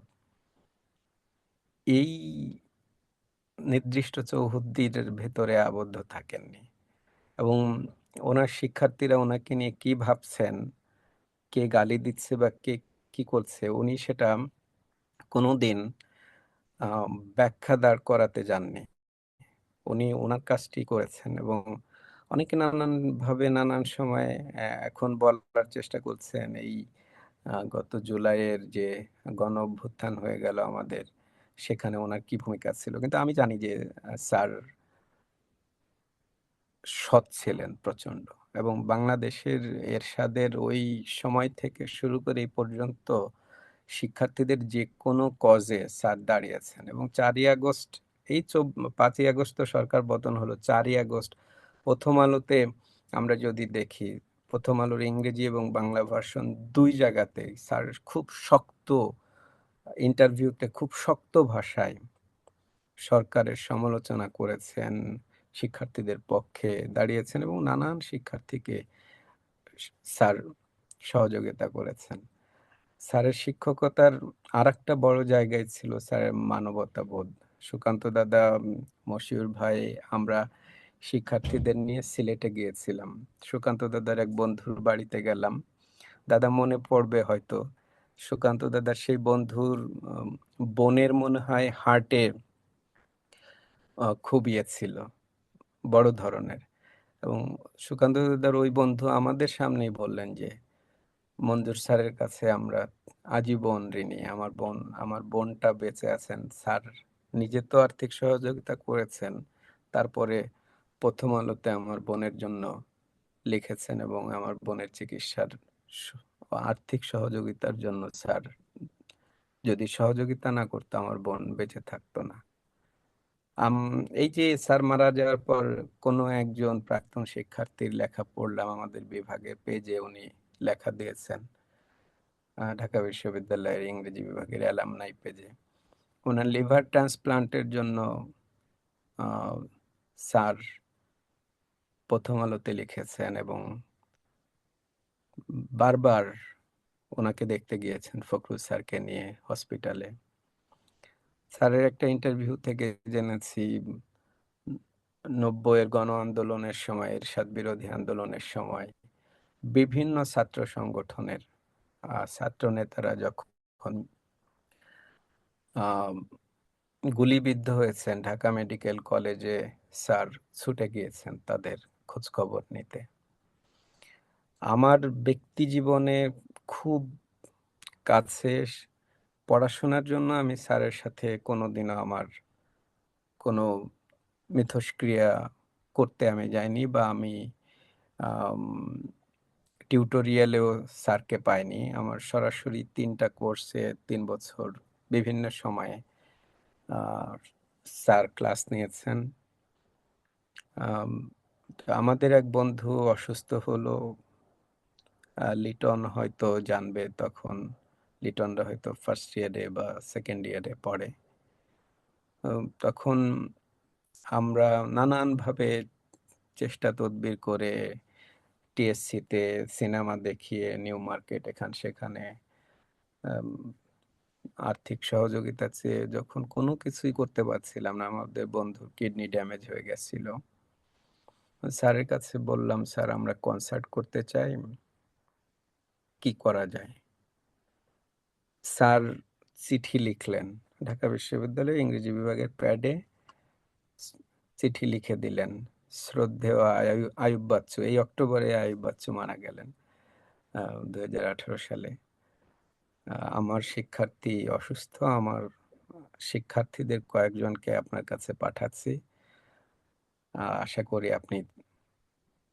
এই নির্দিষ্ট চৌহদ্দির ভেতরে আবদ্ধ থাকেননি এবং ওনার শিক্ষার্থীরা ওনাকে নিয়ে কি ভাবছেন, কে গালি দিচ্ছে বা কে কি করছে, উনি সেটা কোনোদিন ব্যাখ্যা দাঁড় করাতে যাননি। উনি ওনার কাজটি করেছেন এবং অনেকে নানান ভাবে নানান সময় এখন বলার চেষ্টা করছেন এই গত জুলাইয়ের যে গণ অভ্যুত্থান হয়ে গেল আমাদের, সেখানে ওনার কি ভূমিকা ছিল। কিন্তু আমি জানি যে স্যার সৎ ছিলেন প্রচন্ড এবং বাংলাদেশের এরশাদের ওই সময় থেকে শুরু করে এই পর্যন্ত শিক্ষার্থীদের যে কোনো কজে স্যার দাঁড়িয়েছেন এবং 4ই আগস্ট, এই 5ই আগস্ট তো সরকার পতন হলো, 4ই আগস্ট প্রথম আলোতে আমরা যদি দেখি, প্রথম আলোর ইংরেজি এবং বাংলা ভার্সন দুই জায়গাতেই স্যার খুব শক্ত ইন্টারভিউতে খুব শক্ত ভাষায় সরকারের সমালোচনা করেছেন, শিক্ষার্থীদের পক্ষে দাঁড়িয়েছেন এবং নানান শিক্ষার্থীকে স্যার সহযোগিতা করেছেন। স্যারের শিক্ষকতার আর একটা বড় জায়গায় ছিল স্যারের মানবতা বোধ। সুকান্ত দাদা, মশিউর ভাই, আমরা শিক্ষার্থীদের নিয়ে সিলেটে গিয়েছিলাম। সুকান্ত দাদার এক বন্ধুর বাড়িতে গেলাম। দাদা মনে পড়বে হয়তো, সুকান্ত দাদার সেই বন্ধুর বোনের মনে হয় হার্টে খুব ইয়ে ছিল, বড় ধরনের। এবং সুকান্ত দাদার ওই বন্ধু আমাদের সামনেই বললেন যে মঞ্জুর স্যারের কাছে আমরা আজীবন ঋণী। আমার বোনটা বেঁচে আছেন। স্যার নিজে তো আর্থিক সহযোগিতা করেছেন, তারপরে প্রথম আলোতে আমার বোনের জন্য লিখেছেন এবং আমার বোনের চিকিৎসার স- আর্থিক সহযোগিতার জন্য স্যার যদি সহযোগিতা না করতো আমার বোন বেঁচে থাকতো না। আম এই যে স্যার মারা যাওয়ার পর কোনো একজন প্রাক্তন শিক্ষার্থীর লেখা পড়লাম আমাদের বিভাগের পেজে, উনি লেখা দিয়েছেন ঢাকা বিশ্ববিদ্যালয়ের ইংরেজি বিভাগের অ্যালামনাই পেজে। ওনার লিভার ট্রান্সপ্লান্টের জন্য আহ, স্যার প্রথম আলোতে লিখেছেন এবং বারবার ওনাকে দেখতে গিয়েছেন ফখরুল স্যারকে নিয়ে হসপিটালে। স্যারের একটা ইন্টারভিউ থেকে জেনেছি 90-এর গণ আন্দোলনের সময়, এরশাদ বিরোধী আন্দোলনের সময় বিভিন্ন ছাত্র সংগঠনের ছাত্র নেতারা যখন আহ, গুলিবিদ্ধ হয়েছেন ঢাকা মেডিকেল কলেজে, স্যার ছুটে গিয়েছেন তাদের খোঁজ খবর নিতে। আমার ব্যক্তি জীবনে খুব কাছে পড়াশোনার জন্য আমি স্যারের সাথে কোনোদিনও আমার কোনো মিথস্ক্রিয়া করতে আমি যাইনি, বা আমি টিউটোরিয়ালেও স্যারকে পাইনি। আমার সরাসরি 3টা কোর্সে 3 বছর বিভিন্ন সময়ে আহ, স্যার ক্লাস নিয়েছেন। আম, তো আমাদের এক বন্ধু অসুস্থ হলো, লিটন হয়তো জানবে, তখন লিটনরা হয়তো ফার্স্ট ইয়ারে বা সেকেন্ড ইয়ারে পড়ে। তখন আমরা নানানভাবে চেষ্টা তদবির করে টিএসসিতে সিনেমা দেখিয়ে নিউ মার্কেট এখান সেখানে আম, আর্থিক সহযোগিতা চেয়ে যখন কোনো কিছুই করতে পারছিলাম না, আমাদের বন্ধুর কিডনি ড্যামেজ হয়ে গেছিল, স্যারের কাছে বললাম, স্যার আমরা কনসার্ট করতে চাই, কি করা যায়? স্যার চিঠি লিখলেন, ঢাকা বিশ্ববিদ্যালয়ের ইংরেজি বিভাগের প্যাডে চিঠি লিখে দিলেন। শ্রদ্ধেয় আয়ুব বাচ্চু, এই অক্টোবরে আয়ুব বাচ্চু মারা গেলেন 2018 সালে। আমার শিক্ষার্থী অসুস্থ, আমার শিক্ষার্থীদের কয়েকজনকে আপনার কাছে পাঠাচ্ছি, আশা করি আপনি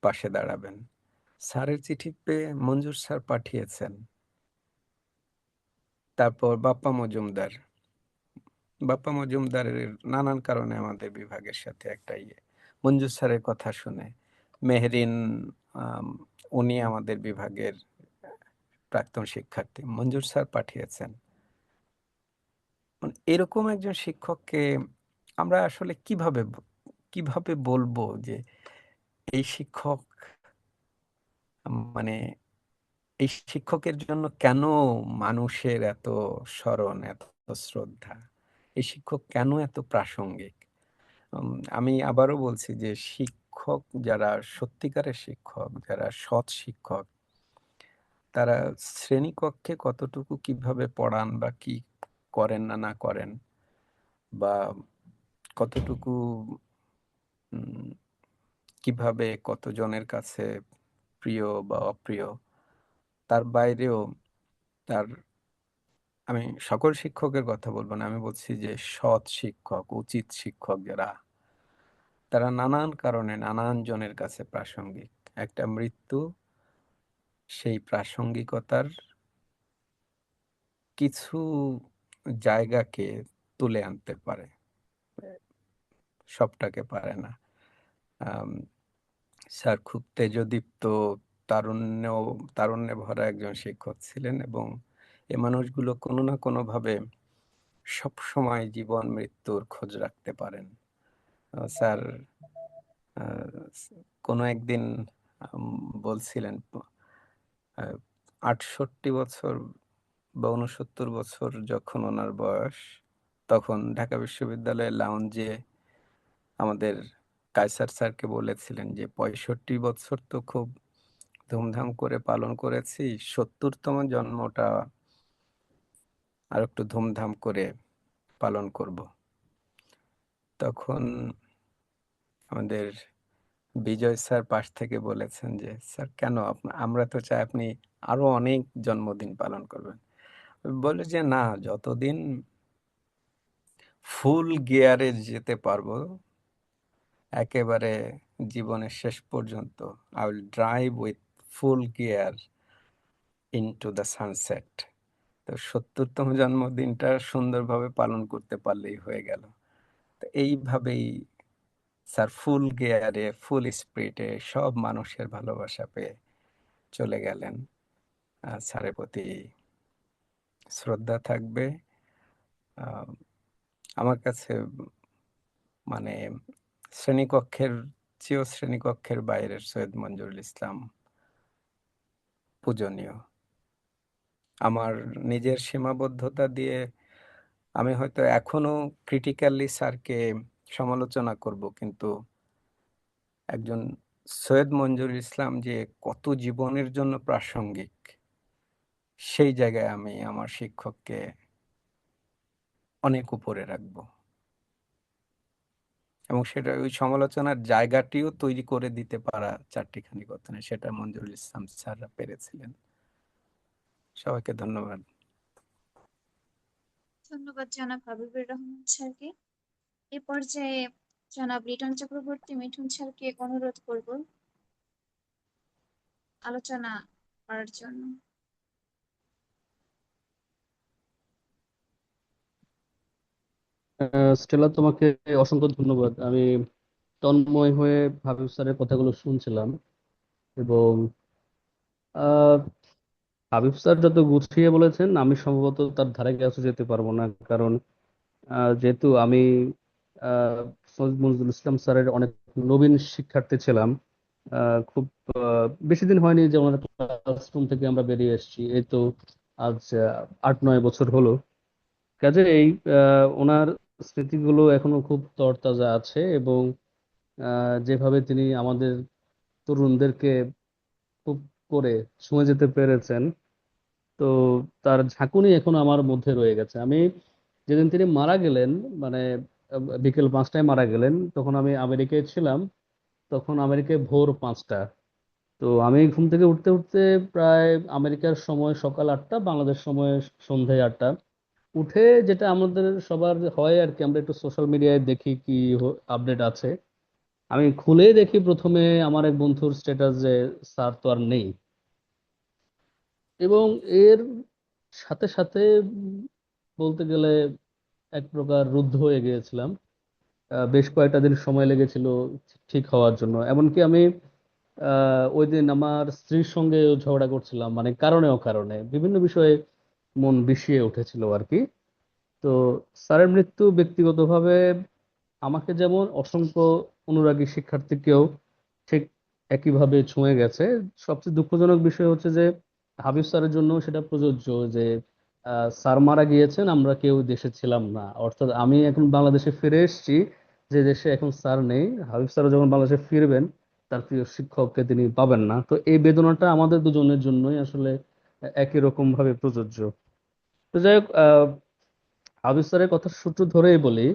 পাশে দাঁড়াবেন। স্যারের চিঠি পেয়ে মঞ্জুর স্যার পাঠিয়েছেন। তারপর বাপ্পা মজুমদারের নানান কারণে আমাদের বিভাগের সাথে একটা মঞ্জুর স্যারের কথা শুনে মেহরিন, আম, উনি আমাদের বিভাগের প্রাক্তন শিক্ষার্থী, মঞ্জুর স্যার পাঠিয়েছেন। মানে এরকম একজন শিক্ষককে আমরা আসলে কিভাবে বলবো যে এই শিক্ষক, মানে এই শিক্ষকের জন্য কেন মানুষের এত স্মরণ, এত শ্রদ্ধা? এই শিক্ষক কেন এত প্রাসঙ্গিক? আমি আবারও বলছি যে শিক্ষক যারা সত্যিকারের শিক্ষক, যারা সৎ শিক্ষক, তারা শ্রেণীকক্ষে কতটুকু কিভাবে পড়ান বা কি করেন না না করেন, বা কতটুকু উম, কিভাবে কতজনের কাছে প্রিয় বা অপ্রিয়, তার বাইরেও তার, আমি সকল শিক্ষকের কথা বলবো না, আমি বলছি যে সৎ শিক্ষক, উচিত শিক্ষক যারা, তারা নানান কারণে নানান জনের কাছে প্রাসঙ্গিক। একটা মৃত্যু সেই প্রাসঙ্গিকতার কিছু জায়গাকে তুলে আনতে পারে, সবটাকে পারে না। আম, স্যার খুব তেজোদীপ্ত, তারুণ্য তারুণ্যে ভরা একজন শিক্ষক ছিলেন এবং এ মানুষগুলো কোনো না কোনো ভাবে সব সময় জীবন মৃত্যুর খোঁজ রাখতে পারেন। স্যার আহ, কোনো একদিন আম, বলছিলেন 68 বছর বা 69 বছর যখন ওনার বয়স, তখন ঢাকা বিশ্ববিদ্যালয়ের লাউঞ্জে আমাদের কায়সার স্যারকে বলেছিলেন যে 65 বছর তো খুব ধুমধাম করে পালন করেছি, 70তম জন্মটা আর একটু ধুমধাম করে পালন করব। তখন আমাদের বিজয় স্যার পাশ থেকে বলেছেন যে স্যার কেন, আমরা তো চাই আপনি আরো অনেক জন্মদিন পালন করবেন। বলে যে না, যতদিন ফুল গিয়ারে যেতে পারবো একেবারে জীবনের শেষ পর্যন্ত, I will drive with full gear into the sunset. তো ৭০তম জন্মদিনটা সুন্দরভাবে পালন করতে পারলেই হয়ে গেল। তো এইভাবেই স্যার ফুল গিয়ারে, ফুল স্পিরিটে সব মানুষের ভালোবাসা পেয়ে চলে গেলেন। স্যারের প্রতি শ্রদ্ধা থাকবে। আহ, আমার কাছে মানে শ্রেণীকক্ষের চেয়েও শ্রেণীকক্ষের বাইরের সৈয়দ মঞ্জুরুল ইসলাম পূজনীয়। আমার নিজের সীমাবদ্ধতা দিয়ে আমি হয়তো এখনো ক্রিটিক্যালি স্যারকে সমালোচনা করব, কিন্তু একজন সৈয়দ মঞ্জুরুল ইসলাম যে কত জীবনের জন্য প্রাসঙ্গিক, সেই জায়গায় আমি আমার শিক্ষককে অনেক উপরে রাখবো, এবং সেটা ওই সমালোচনার জায়গাটিও তৈরি করে দিতে পারা চারটিখানি কথা, সেটা মঞ্জুরুল ইসলাম স্যাররা পেরেছিলেন। সবাইকে ধন্যবাদ। ধন্যবাদ জনাব হাবিবুর রহমান স্যারকে। এ পর্যায়ে জনাব লিটন চক্রবর্তী মিঠুন স্যারকে অনুরোধ করব আলোচনা করার জন্য। স্টেলা, তোমাকে অসংখ্য ধন্যবাদ। আমি তন্ময় হয়ে হাবিব স্যারের কথাগুলো শুনছিলাম, এবং আহ, হাবিব স্যার যত গুছিয়ে বলেছেন আমি সম্ভবত তার ধারে কাছে যেতে পারবো না, কারণ যেহেতু আমি আহ, সৈয়দ মনজুরুল ইসলাম স্যারের অনেক নবীন শিক্ষার্থী ছিলাম। খুব বেশি দিন হয়নি যে ওনার ক্লাসরুম থেকে আমরা বেরিয়ে এসেছি, এই তো আজ ৮-৯ বছর হলো। কাজে এই ওনার স্মৃতিগুলো এখনো খুব তরতাজা আছে, এবং যেভাবে তিনি আমাদের তরুণদেরকে খুব করে ছুঁয়ে যেতে পেরেছেন, তো তার ঝাঁকুনি এখনো আমার মধ্যে রয়ে গেছে। আমি যেদিন তিনি মারা গেলেন, মানে বিকেল ৫টায় মারা গেলেন, তখন আমি আমেরিকায় ছিলাম। তখন আমেরিকায় ভোর ৫টা। তো আমি ঘুম থেকে উঠতে উঠতে প্রায় আমেরিকার সময় সকাল ৮টা, বাংলাদেশ সময় সন্ধ্যায় ৮টা। উঠে যেটা আমাদের সবার হয় আর কি, আমরা একটু সোশ্যাল মিডিয়ায় দেখি কি আপডেট আছে। আমি খুলেই দেখি প্রথমে আমার এক বন্ধুর স্ট্যাটাস যে স্যার তো আর নেই। এবং এর সাথে সাথে বলতে গেলে এক প্রকার রুদ্ধ হয়ে গিয়েছিলাম। বেশ কয়েকটা দিন সময় লেগেছিল ঠিক হওয়ার জন্য। এমনকি আমি ওই দিন আমার স্ত্রীর সঙ্গে ঝগড়া করছিলাম, মানে কারণে অকারণে বিভিন্ন বিষয়ে মন বিষিয়ে উঠেছিল আর কি। তো স্যারের মৃত্যু ব্যক্তিগতভাবে আমাকে যেমন অসংখ্য অনুরাগী শিক্ষার্থীকেও ঠিক একইভাবে ছুঁয়ে গেছে। সবচেয়ে দুঃখজনক বিষয় হচ্ছে যে হাবিব স্যারের জন্য সেটা প্রযোজ্য যে স্যার মারা গিয়েছেন, আমরা কেউ দেশে ছিলাম না। অর্থাৎ আমি এখন বাংলাদেশে ফিরে এসেছি, যে দেশে এখন স্যার নেই। হাবিব স্যার যখন বাংলাদেশে ফিরবেন, তার প্রিয় শিক্ষককে তিনি পাবেন না। তো এই বেদনাটা আমাদের দুজনের জন্যই আসলে একই রকম ভাবে প্রযোজ্য। তো যাই হোক, হাবিব স্যারের কথা সূত্র ধরেই বলি।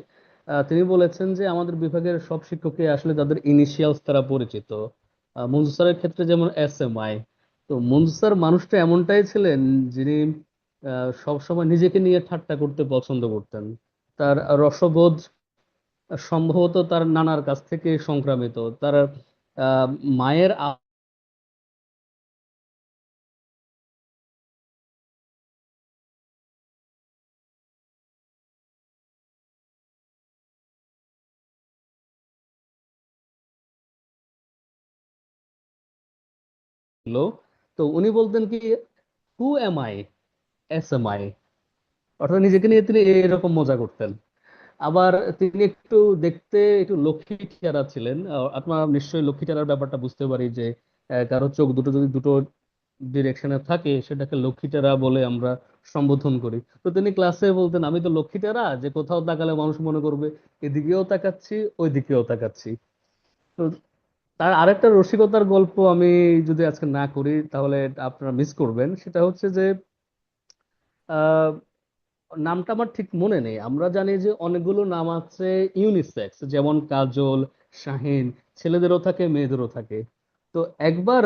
তিনি বলেছেন যে আমাদের বিভাগের সব শিক্ষকই আসলে তাদের ইনিশিয়ালস তারা পরিচিত। মঞ্জু স্যারের ক্ষেত্রে যেমন SMI। তো মঞ্জু স্যার মানুষটা এমনটাই ছিলেন, যিনি সব সময় নিজেকে নিয়ে ঠাট্টা করতে পছন্দ করতেন। তার রসবোধ সম্ভবত তার নানার কাছ থেকে সংক্রামিত। তার আহ, মায়ের আলো। তো উনি বলতেন কি, হু এম আই, SMI। অর্থাৎ নিজেকে নিয়ে তিনি এরকম মজা করতেন। আবার তিনি একটু দেখতে একটু লক্ষ্মী চেহারা ছিলেন। আপনার নিশ্চয়ই লক্ষ্মী চেহারার ব্যাপারটা বুঝতে পারি যে কারো চোখ দুটো যদি দুটো ডিরেকশনে থাকে সেটাকে লক্ষ্মী চেহারা বলে আমরা সম্বোধন করি। তো তিনি ক্লাসে বলতেন, আমি তো লক্ষ্মী চেহারা, যে কোথাও তাকালে মানুষ মনে করবে এদিকেও তাকাচ্ছি ওই দিকেও তাকাচ্ছি। তো তার আরেকটা রসিকতার গল্প আমি যদি আজকে না করি তাহলে আপনারা মিস করবেন। সেটা হচ্ছে যে আহ নামটা আমার ঠিক মনে নেই। আমরা জানি যে অনেকগুলো নাম আছে ইউনিসেক্স, যেমন কাজল, শাহিন, ছেলেদেরও থাকে মেয়েদেরও থাকে। তো একবার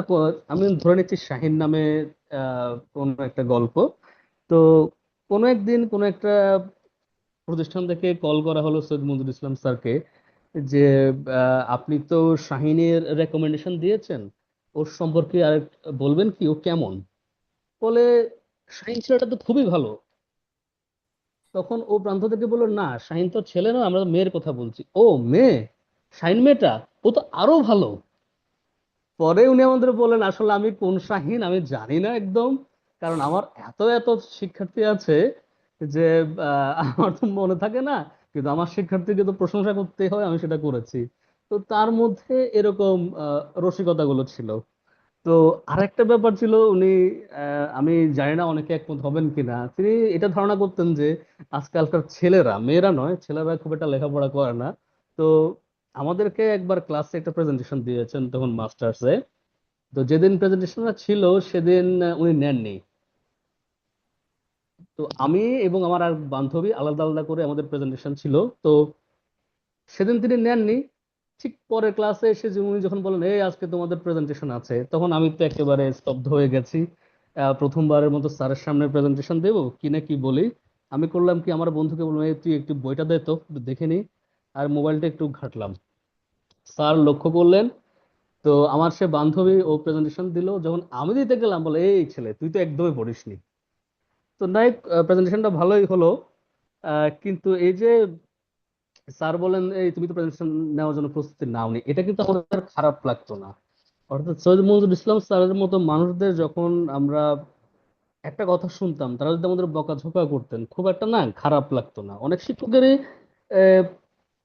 আমি ধরে নিচ্ছি শাহিন নামে কোন একটা গল্প। তো কোনো একদিন কোনো একটা প্রতিষ্ঠান থেকে কল করা হলো সৈয়দ মঞ্জুর ইসলাম স্যারকে, যে আপনি তো শাহিনের রেকমেন্ডেশন দিয়েছেন, ওর সম্পর্কে আর বলবেন কি, ও কেমন? বলে, শাহিন ছেলেটা তো খুবই ভালো। তখন ও প্রান্ত থেকে বললো, না শাহিন তো ছেলে না, আমরা মেয়ের কথা বলছি। ও মেয়ে? শাহিন মেয়েটা? ও তো আরো ভালো। পরে উনি আমাদের বললেন, আসলে আমি কোন শাহিন আমি জানি না একদম, কারণ আমার এত এত শিক্ষার্থী আছে যে আমার তো মনে থাকে না, কিন্তু আমার শিক্ষার্থীকে তো প্রশংসা করতেই হয়, আমি সেটা করেছি। তো তার মধ্যে এরকম রসিকতাগুলো ছিল। তো আরেকটা ব্যাপার ছিল, উনি আমি জানি না অনেকে একমত হবেন কিনা, তিনি এটা ধারণা করতেন যে আজকালকার ছেলেরা, মেয়েরা নয়, ছেলেরা খুব একটা লেখাপড়া করে না। তো আমাদেরকে একবার ক্লাসে একটা প্রেজেন্টেশন দিয়েছেন তখন মাস্টার্সে। তো যেদিন প্রেজেন্টেশনটা ছিল সেদিন উনি নেননি। তো আমি এবং আমার আর বান্ধবী আলাদা আলাদা করে আমাদের প্রেজেন্টেশন ছিল। তো সেদিন তিনি নেননি। ঠিক পরের ক্লাসে এসে উনি যখন বলেন, এই আজকে তোমাদের প্রেজেন্টেশন আছে, তখন আমি তো একেবারে স্তব্ধ হয়ে গেছি। প্রথমবারের মতো স্যারের সামনে প্রেজেন্টেশন দেবো কি না কি বলি। আমি করলাম কি, আমার বন্ধুকে বললাম, এই তুই একটু বইটা দে তো, একটু দেখে নি। আর মোবাইলটা একটু ঘাটলাম। স্যার লক্ষ্য করলেন। তো আমার সে বান্ধবী ও প্রেজেন্টেশন দিল, যখন আমি দিতে গেলাম বলে, এই ছেলে তুই তো একদমই পড়িসনি। তো নাই, প্রেজেন্টেশনটা ভালোই হলো। কিন্তু এই যে স্যার বলেন, এই তুমি তো প্রেজেন্টেশন নেওয়ার জন্য প্রস্তুতি নাওনি, এটা কিন্তু আমাদের খারাপ লাগতো না। অর্থাৎ সৈয়দ মঞ্জুর ইসলাম স্যারের মতো মানুষদের যখন আমরা একটা কথা শুনতাম, তারা যদি আমাদের বকাঝকা করতেন, খুব একটা না খারাপ লাগতো না। অনেক শিক্ষকেরই আহ,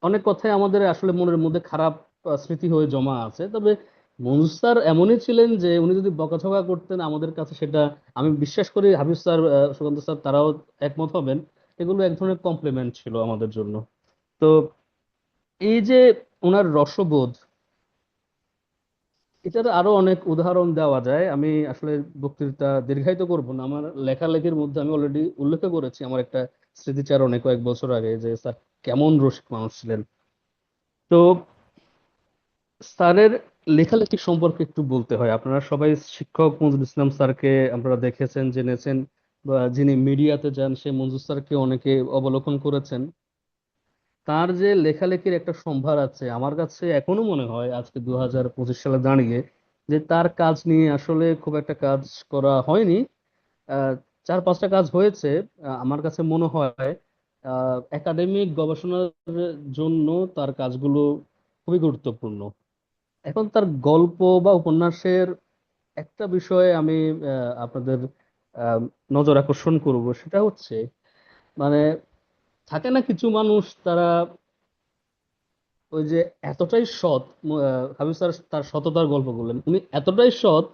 অনেক কথাই আমাদের আসলে মনের মধ্যে খারাপ স্মৃতি হয়ে জমা আছে। তবে মঞ্জুর স্যার এমনই ছিলেন যে উনি যদি বকাঝকা করতেন আমাদের কাছে, সেটা আমি বিশ্বাস করি হাবিব স্যার, সুকান্ত স্যার তারাও একমত হবেন, এগুলো এক ধরনের কমপ্লিমেন্ট ছিল আমাদের জন্য। তো এই যে ওনার রসবোধ, এটার আরো অনেক উদাহরণ দেওয়া যায়। আমি আসলে বক্তৃতা দীর্ঘায়িত করব না, আমার লেখালেখির মধ্যে আমি অলরেডি উল্লেখ করেছি আমার একটা স্মৃতিচারণে কয়েক বছর আগে যে স্যার কেমন রসিক মানুষ ছিলেন। তো স্যারের লেখালেখি সম্পর্কে একটু বলতে হয়। আপনারা সবাই শিক্ষক মঞ্জুর ইসলাম স্যারকে আপনারা দেখেছেন, জেনেছেন, বা যিনি মিডিয়াতে যান সে মঞ্জুর স্যারকে অনেকে অবলোকন করেছেন। তার যে লেখালেখির একটা সম্ভার আছে, আমার কাছে এখনো মনে হয় আজকে 2025 সালে দাঁড়িয়ে যে তার কাজ নিয়ে আসলে খুব একটা কাজ করা হয়নি। আহ, চার পাঁচটা কাজ হয়েছে। আমার কাছে মনে হয় একাডেমিক গবেষণার জন্য তার কাজগুলো খুবই গুরুত্বপূর্ণ। এখন তার গল্প বা উপন্যাসের একটা বিষয়ে আমি আপনাদের আহ, নজর আকর্ষণ করব, সেটা হচ্ছে, মানে থাকে না কিছু মানুষ, তারা ওই যে এতটাই সৎ। হাবিব স্যার তার সততার গল্প বললেন, উনি এতটাই সৎ,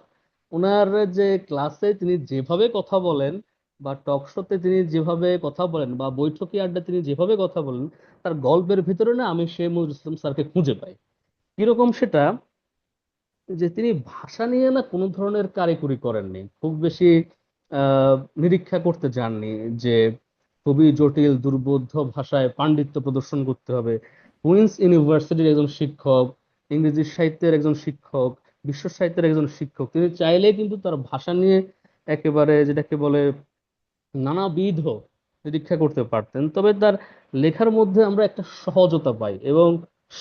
ওনার যে ক্লাসে তিনি যেভাবে কথা বলেন, বা টক শোতে তিনি যেভাবে কথা বলেন, বা বৈঠকি আড্ডা তিনি যেভাবে কথা বলেন, তার গল্পের ভিতরে না আমি সে মনিরুল ইসলাম স্যারকে খুঁজে পাই। কিরকম সেটা, যে তিনি ভাষা নিয়ে না কোনো ধরনের কারিকুরি করেননি, খুব বেশি আহ নিরীক্ষা করতে যাননি যে খুবই জটিল দুর্বোধ্য ভাষায় পাণ্ডিত্য প্রদর্শন করতে হবে। কুইন্স ইউনিভার্সিটির একজন শিক্ষক, ইংরেজি সাহিত্যের একজন শিক্ষক, বিশ্ব সাহিত্যের একজন শিক্ষক, তিনি চাইলেই কিন্তু তার ভাষা নিয়ে একেবারে যেটাকে বলে নানাবিধ নিরীক্ষা করতে পারতেন। তবে তার লেখার মধ্যে আমরা একটা সহজতা পাই, এবং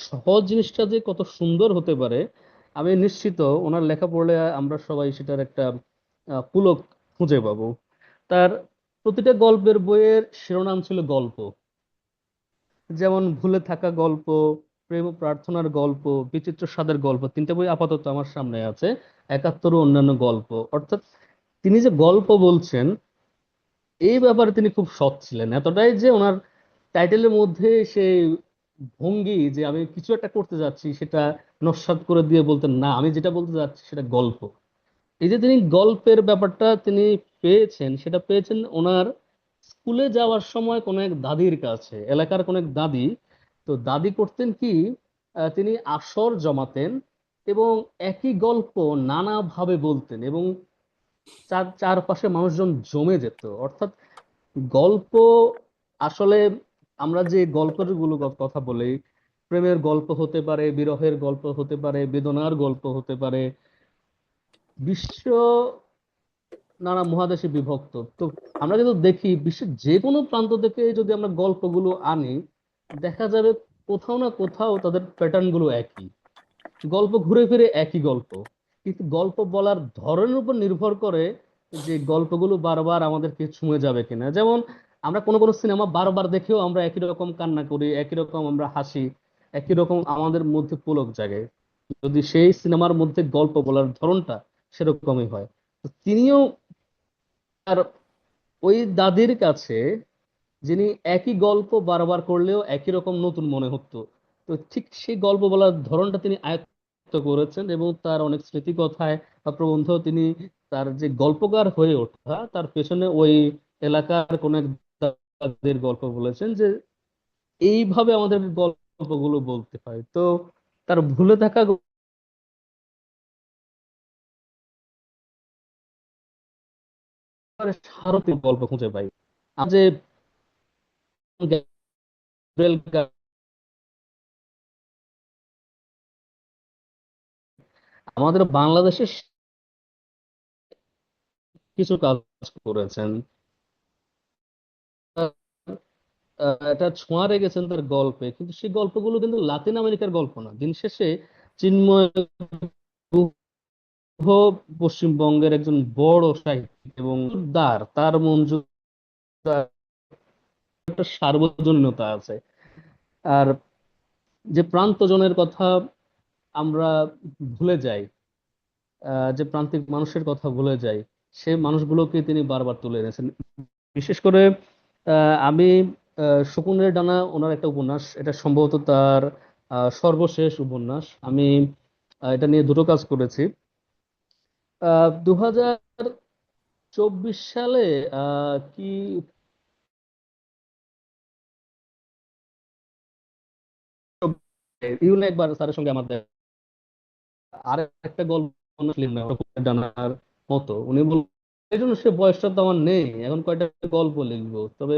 সহজ জিনিসটা যে কত সুন্দর হতে পারে আমি নিশ্চিত ওনার লেখা পড়লে আমরা সবাই সেটার একটা পুলক খুঁজে পাবো। তার প্রতিটা গল্পের বইয়ের শিরোনাম ছিল গল্প। যেমন ভুলে থাকা গল্প, প্রেম ও প্রার্থনার গল্প, বিচিত্র স্বাদের গল্প, তিনটা বই আপাতত আমার সামনে আছে, 71 ও অন্যান্য গল্প। অর্থাৎ তিনি যে গল্প বলছেন এই ব্যাপারে তিনি খুব সৎ ছিলেন, এতটাই যে ওনার টাইটেলের মধ্যে সেই ভঙ্গি যে আমি কিছু একটা করতে যাচ্ছি সেটা নস্যাৎ করে দিয়ে বলতেন, না আমি যেটা বলতে যাচ্ছি সেটা গল্প। এই যে তিনি গল্পের ব্যাপারটা তিনি পেয়েছেন, সেটা পেয়েছেন ওনার স্কুলে যাওয়ার সময় কোন এক দাদির কাছে, এলাকার কোন এক দাদি। তো দাদি করতেন কি, তিনি আসর জমাতেন এবং একই গল্প নানাভাবে বলতেন, এবং চারপাশে মানুষজন জমে যেত। অর্থাৎ গল্প আসলে, আমরা যে গল্পের গুলো কথা বলি, প্রেমের গল্প হতে পারে, বিরহের গল্প হতে পারে, বেদনার গল্প হতে পারে, বিশ্ব নানা মহাদেশে বিভক্ত। তো আমরা কিন্তু দেখি বিশ্বের যে কোনো প্রান্ত থেকে যদি আমরা গল্পগুলো আনি, দেখা যাবে কোথাও না কোথাও তাদের প্যাটার্ন গুলো একই। গল্প ঘুরে ফিরে একই গল্প, কিন্তু গল্প বলার ধরনের উপর নির্ভর করে যে গল্পগুলো বারবার আমাদেরকে ছুঁয়ে যাবে কিনা। যেমন আমরা কোনো কোনো সিনেমা বারবার দেখেও আমরা একই রকম কান্না করি, একই রকম আমরা হাসি, একই রকম আমাদের মধ্যে পুলক জাগে, যদি সেই সিনেমার মধ্যে গল্প বলার ধরনটা সেরকমই হয়। তো তিনিও তার ওই দাদির কাছে, যিনি একই গল্প বারবার করলেও একই রকম নতুন মনে হতো, তো ঠিক সেই গল্প বলার ধরনটা তিনি আয়ত্ত করেছেন, এবং তার অনেক স্মৃতিকথায় বা প্রবন্ধ তিনি তার যে গল্পকার হয়ে ওঠা, তার পেছনে ওই এলাকার কোন এক দাদির গল্প বলেছেন যে এইভাবে আমাদের গল্পগুলো বলতে হয়। তো তার ভুলে থাকা সারথী গল্প খুঁজে পাই। আমি যে গ্যাব্রিয়েল আমাদের বাংলাদেশে কিছু কাজ করেছেন, এটা ছোঁয়া রেখেছেন তার গল্পে, কিন্তু সেই গল্পগুলো কিন্তু লাতিন আমেরিকার গল্প না। দিন শেষে চিন্ময় গুহ পশ্চিমবঙ্গের একজন বড় সাহিত্যিক, এবং তার মঞ্জুর একটা সার্বজনীনতা আছে। আর যে প্রান্তজনের কথা আমরা ভুলে যাই, যে প্রান্তিক মানুষের কথা ভুলে যাই, সে মানুষগুলোকে তিনি বারবার তুলে এনেছেন। বিশেষ করে আমি শকুনের ডানা ওনার একটা উপন্যাস, এটা সম্ভবত তার সর্বশেষ উপন্যাস। আমি এটা নিয়ে দুটো কাজ করেছি। 2024 সালে কি ইউনে একবার স্যারের সঙ্গে আমাদের আর একটা গল্প ফিল্ম ডানার মতো, উনি বল এই জন্য সে বয়সটা তো আমার নেই, এখন কয়টা গল্প লিখবো। তবে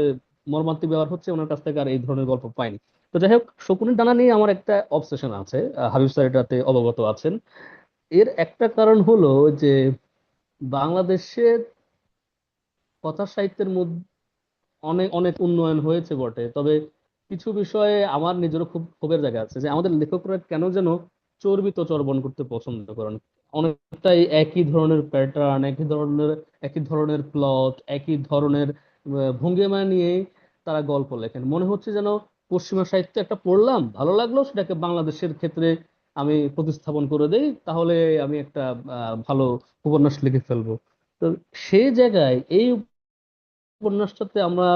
মর্মান্তিক ব্যাপার হচ্ছে ওনার কাছ থেকে আর এই ধরনের গল্প পাইনি। তো যাই হোক, শকুনের ডানা নিয়ে আমার একটা অবসেশন আছে, হাবিব স্যার এটাতে অবগত আছেন। এর একটা কারণ হলো যে বাংলাদেশের কথা সাহিত্যের মধ্যে অনেক অনেক উন্নয়ন হয়েছে বটে, তবে কিছু বিষয়ে আমার নিজেরও খুব ক্ষোভের জায়গা আছে যে আমাদের লেখকরা কেন যেন চর্বিত চর্বণ করতে পছন্দ করেন। অনেকটাই একই ধরনের প্যাটার্ন, একই ধরনের প্লট, একই ধরনের ভঙ্গিমা নিয়ে তারা গল্প লেখেন। মনে হচ্ছে যেন পশ্চিমা সাহিত্য একটা পড়লাম, ভালো লাগলো, সেটাকে বাংলাদেশের ক্ষেত্রে আমি প্রতিস্থাপন করে দেই, তাহলে আমি একটা ভালো উপন্যাস লিখে ফেলবো। তো সেই জায়গায় এই উপন্যাসটাতে আমরা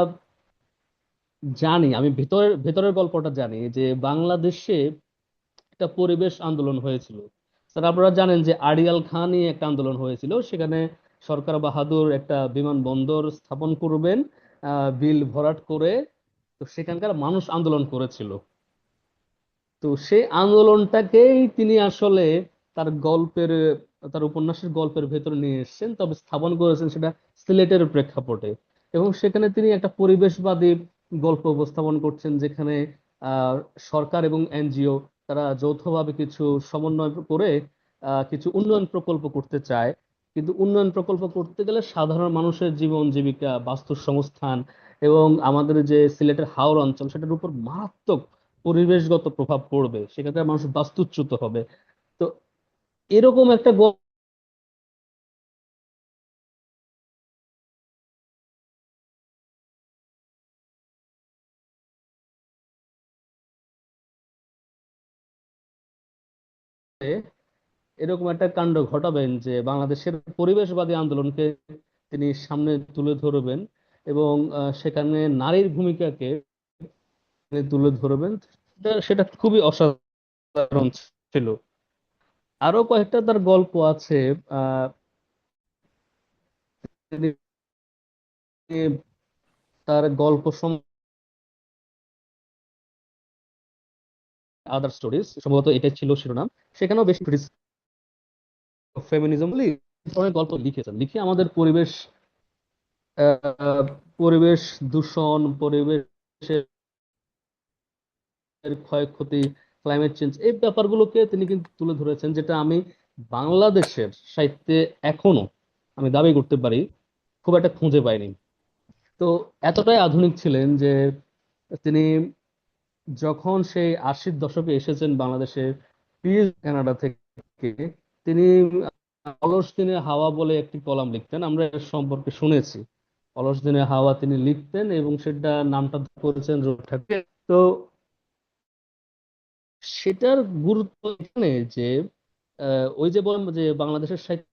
জানি, আমি ভেতরের ভেতরের গল্পটা জানি যে বাংলাদেশে একটা পরিবেশ আন্দোলন হয়েছিল। স্যার আপনারা জানেন যে আড়িয়াল খানই একটা আন্দোলন হয়েছিল, সেখানে সরকার বাহাদুর একটা বিমানবন্দর স্থাপন করবেন বিল ভরাট করে। তো সেখানকার মানুষ আন্দোলন করেছিল। তো সেই আন্দোলনটাকেই তিনি আসলে তার গল্পের, তার উপন্যাসের গল্পের ভেতরে নিয়ে এসেছেন, তবে স্থাপন করেছেন সেটা সিলেটের প্রেক্ষাপটে। এবং সেখানে তিনি একটা পরিবেশবাদী গল্প উপস্থাপন করছেন, যেখানে আহ সরকার এবং এনজিও তারা যৌথভাবে কিছু সমন্বয় করে কিছু উন্নয়ন প্রকল্প করতে চায়। কিন্তু উন্নয়ন প্রকল্প করতে গেলে সাধারণ মানুষের জীবন জীবিকা, বাস্তুসংস্থান এবং আমাদের যে সিলেটের হাওর অঞ্চল, সেটার উপর মারাত্মক পরিবেশগত প্রভাব পড়বে, সেক্ষেত্রে মানুষ বাস্তুচ্যুত হবে। তো এরকম একটা গল্পে এরকম একটা কাণ্ড ঘটাবেন যে বাংলাদেশের পরিবেশবাদী আন্দোলনকে তিনি সামনে তুলে ধরবেন, এবং সেখানে নারীর ভূমিকাকে তিনি তুলে ধরবেন। সেটা খুবই অসাধারণ ছিল। আরো কয়েকটা তার গল্প আছে। আহ তিনি তার গল্প আদার স্টোরিজ, সম্ভবত এটা ছিল শিরোনাম, সেখানেও বেশ ফেমিনিজম বলে এই ধরনের গল্প লিখেছেন, লিখে আমাদের পরিবেশ, পরিবেশ দূষণ, পরিবেশের ক্ষয়ক্ষতি, ক্লাইমেট চেঞ্জ, এই ব্যাপারগুলোকে তিনি কিন্তু তুলে ধরেছেন, যেটা আমি বাংলাদেশের সাহিত্যে এখনো আমি দাবি করতে পারি খুব একটা খুঁজে পাইনি। তো এতটাই আধুনিক ছিলেন যে তিনি যখন সেই 80-র দশকে এসেছেন বাংলাদেশে কানাডা থেকে, তিনি অলস দিনে হাওয়া বলে একটি কলাম লিখতেন, আমরা এর সম্পর্কে শুনেছি। অলস দিনে হাওয়া তিনি লিখতেন এবং সেটা নামটা করেছেন রবীন্দ্রনাথ ঠাকুর। তো সেটার গুরুত্ব এখানে যে ওই যে বললাম যে বাংলাদেশের সাহিত্য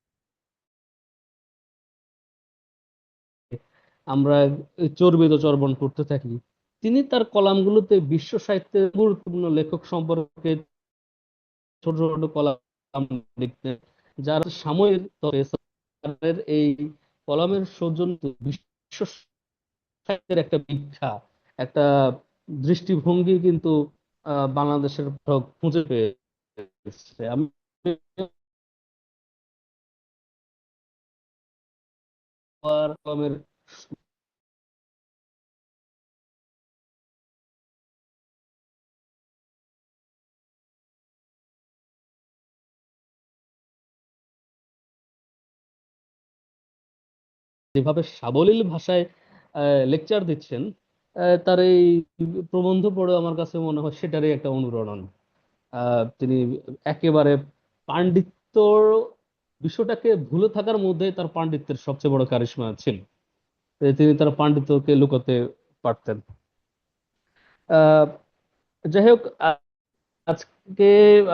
আমরা চর্বিত চর্বণ করতে থাকি, তিনি তার কলামগুলোতে বিশ্ব সাহিত্যের গুরুত্বপূর্ণ লেখক সম্পর্কে ছোট ছোট কলাম লিখতেন, যার সাময়িক তবে স্যারের এই কলামের সৌজন্য বিশ্ব সাহিত্যের একটা ব্যাখ্যা, একটা দৃষ্টিভঙ্গি কিন্তু বাংলাদেশের পাঠক খুঁজে পেয়েছে। আমি কলমের যেভাবে সাবলীল ভাষায় লেকচার দিচ্ছেন, তার এই প্রবন্ধ পড়ে আমার কাছে মনে হয় সেটারই একটা অনুরণন। তিনি একেবারে পাণ্ডিত্য বিষয়টাকে ভুলে থাকার মধ্যে তার পাণ্ডিত্যের সবচেয়ে বড় কারিশমা ছিল। তিনি তার পাণ্ডিত্যকে লুকাতে পারতেন। আহ যাই হোক, আজকে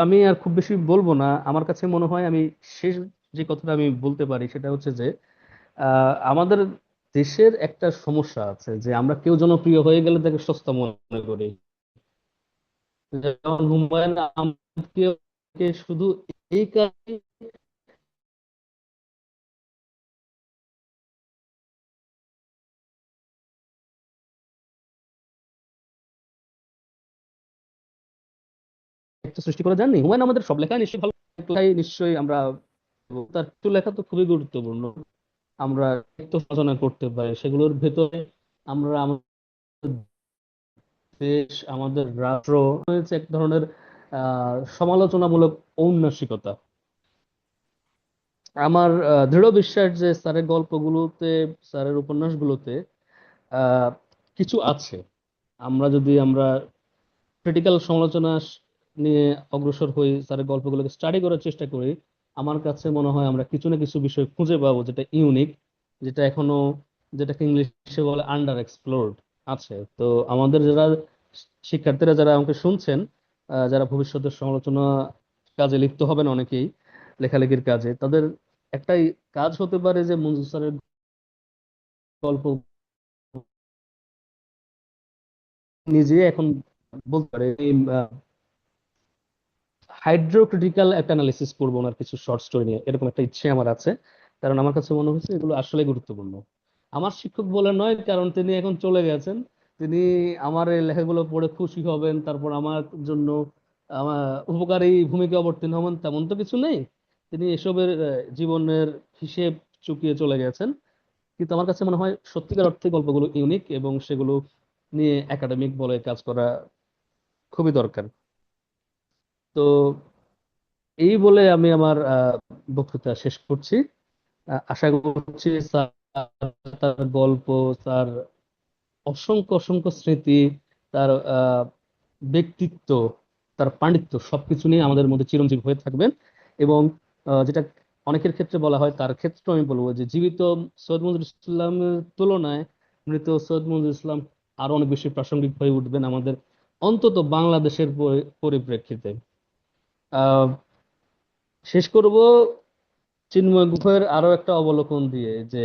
আমি আর খুব বেশি বলবো না। আমার কাছে মনে হয় আমি শেষ যে কথাটা আমি বলতে পারি সেটা হচ্ছে যে আমাদের দেশের একটা সমস্যা আছে যে আমরা কেউ জনপ্রিয় হয়ে গেলে তাকে সস্তা মনে করি। যেমন হুমায়ুন আহমেদকে শুধু এই কারণে সাহিত্য সৃষ্টি করে যাননি। হুমায়ুন আমাদের সব লেখা নিশ্চয়ই ভালো, লেখাই নিশ্চয়ই আমরা, তার কিছু লেখা তো খুবই গুরুত্বপূর্ণ, আমরা সাহিত্য সাধনা করতে পারি সেগুলোর ভেতরে। আমরা আমাদের দেশ, আমাদের রাষ্ট্র হয়েছে এক ধরনের সমালোচনামূলক ঔন্নাসিকতা। আমার দৃঢ় বিশ্বাস যে স্যারের গল্পগুলোতে, স্যারের উপন্যাসগুলোতে আহ, কিছু আছে। আমরা ক্রিটিক্যাল সমালোচনা নিয়ে অগ্রসর হই, স্যারের গল্পগুলোকে স্টাডি করার চেষ্টা করি, আমার কাছে মনে হয় আমরা কিছু না কিছু বিষয় খুঁজে পাবো যেটা ইউনিক, যেটা এখনো, যেটাকে ইংলিশে বলে আন্ডার এক্সপ্লোরড আছে। তো আমাদের যারা শিক্ষার্থীরা যারা আমাকে শুনছেন, যারা ভবিষ্যতের সমালোচনা কাজে লিপ্ত হবেন অনেকেই, লেখালেখির কাজে, তাদের একটাই কাজ হতে পারে যে মঞ্জু স্যারের গল্প নিজে এখন বলতে পারে হাইড্রোক্রিটিক্যাল একটা অ্যানালিসিস করবো ওনার কিছু শর্ট স্টোরি নিয়ে, এরকম একটা ইচ্ছে আমার আছে। কারণ আমার কাছে মনে হচ্ছে এগুলো আসলে গুরুত্বপূর্ণ। আমার শিক্ষক বলে নয়, কারণ তিনি এখন চলে গেছেন। তিনি আমার এই লেখাগুলো পড়ে খুশি হবেন, তারপর আমার জন্য আমার উপকারী ভূমিকা অবতীর্ণ হবেন তেমন তো কিছু নেই। তিনি এসবের জীবনের হিসেব চুকিয়ে চলে গেছেন। কিন্তু আমার কাছে মনে হয় সত্যিকার অর্থে গল্পগুলো ইউনিক এবং সেগুলো নিয়ে একাডেমিক বলে কাজ করা খুবই দরকার। তো এই বলে আমি আমার বক্তৃতা শেষ করছি। আশা করছি স্যার, তার গল্প, তার অসংখ্য অসংখ্য স্মৃতি, তার ব্যক্তিত্ব, তার পাণ্ডিত্য সবকিছু নিয়ে আমাদের মধ্যে চিরঞ্জীব হয়ে থাকবেন। এবং যেটা অনেকের ক্ষেত্রে বলা হয়, তার ক্ষেত্রে আমি বলবো যে জীবিত সৈয়দ মঞ্জুর ইসলামের তুলনায় মৃত সৈয়দ মঞ্জুর ইসলাম আরো অনেক বেশি প্রাসঙ্গিক হয়ে উঠবেন আমাদের, অন্তত বাংলাদেশের পরিপ্রেক্ষিতে। আহ শেষ করব চিন্ময় গুহের আরো একটা অবলোকন দিয়ে যে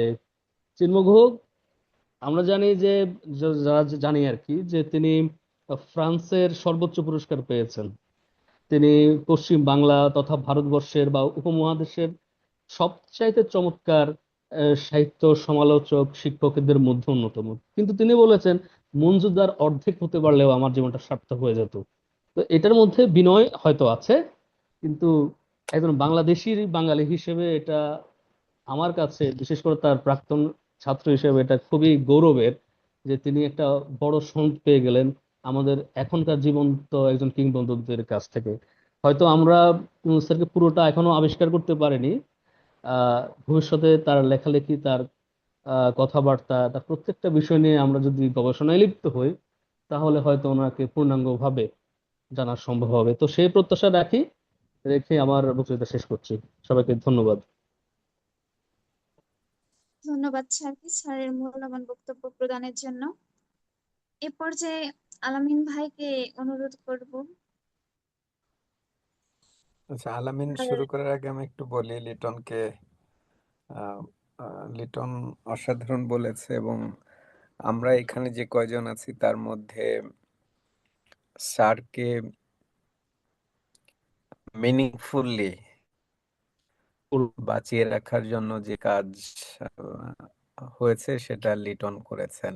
চিন্ময় গুহ, আমরা জানি যে যারা জানি আর কি, যে তিনি ফ্রান্সের সর্বোচ্চ পুরস্কার পেয়েছেন। তিনি পশ্চিম বাংলা তথা ভারতবর্ষের বা উপমহাদেশের সবচাইতে চমৎকার সাহিত্য সমালোচক শিক্ষকদের মধ্যে অন্যতম। কিন্তু তিনি বলেছেন মঞ্জুদার অর্ধেক হতে পারলেও আমার জীবনটা সার্থক হয়ে যেত। তো এটার মধ্যে বিনয় হয়তো আছে, কিন্তু একজন বাংলাদেশী বাঙালি হিসেবে এটা আমার কাছে, বিশেষ করে তার প্রাক্তন ছাত্র হিসেবে, এটা খুবই গৌরবের যে তিনি একটা বড় সন্ট পেয়ে গেলেন আমাদের এখনকার জীবন্ত একজন কিংবদন্তির কাছ থেকে। হয়তো আমরা স্যারকে পুরোটা এখনো আবিষ্কার করতে পারিনি। ভবিষ্যতে তার লেখালেখি, তার কথাবার্তা, তার প্রত্যেকটা বিষয় নিয়ে আমরা যদি গবেষণায় লিপ্ত হই, তাহলে হয়তো ওনাকে পূর্ণাঙ্গভাবে জানা সম্ভব হবে। তো সেই প্রত্যাশা রেখে আমার বক্তৃতা শেষ করছি। সবাইকে ধন্যবাদ। ধন্যবাদ স্যারকে স্যারের মূল্যবান বক্তব্য প্রদানের জন্য। এ পর্যায়ে আলামিন ভাইকে অনুরোধ করব। আচ্ছা, আলামিন শুরু করার আগে আমি একটু বলি লিটনকে। আহ, লিটন অসাধারণ বলেছে, এবং আমরা এখানে যে কয়জন আছি তার মধ্যে স্যারকে মিনিংফুলি বাঁচিয়ে রাখার জন্য যে কাজ হয়েছে সেটা লিটন করেছেন।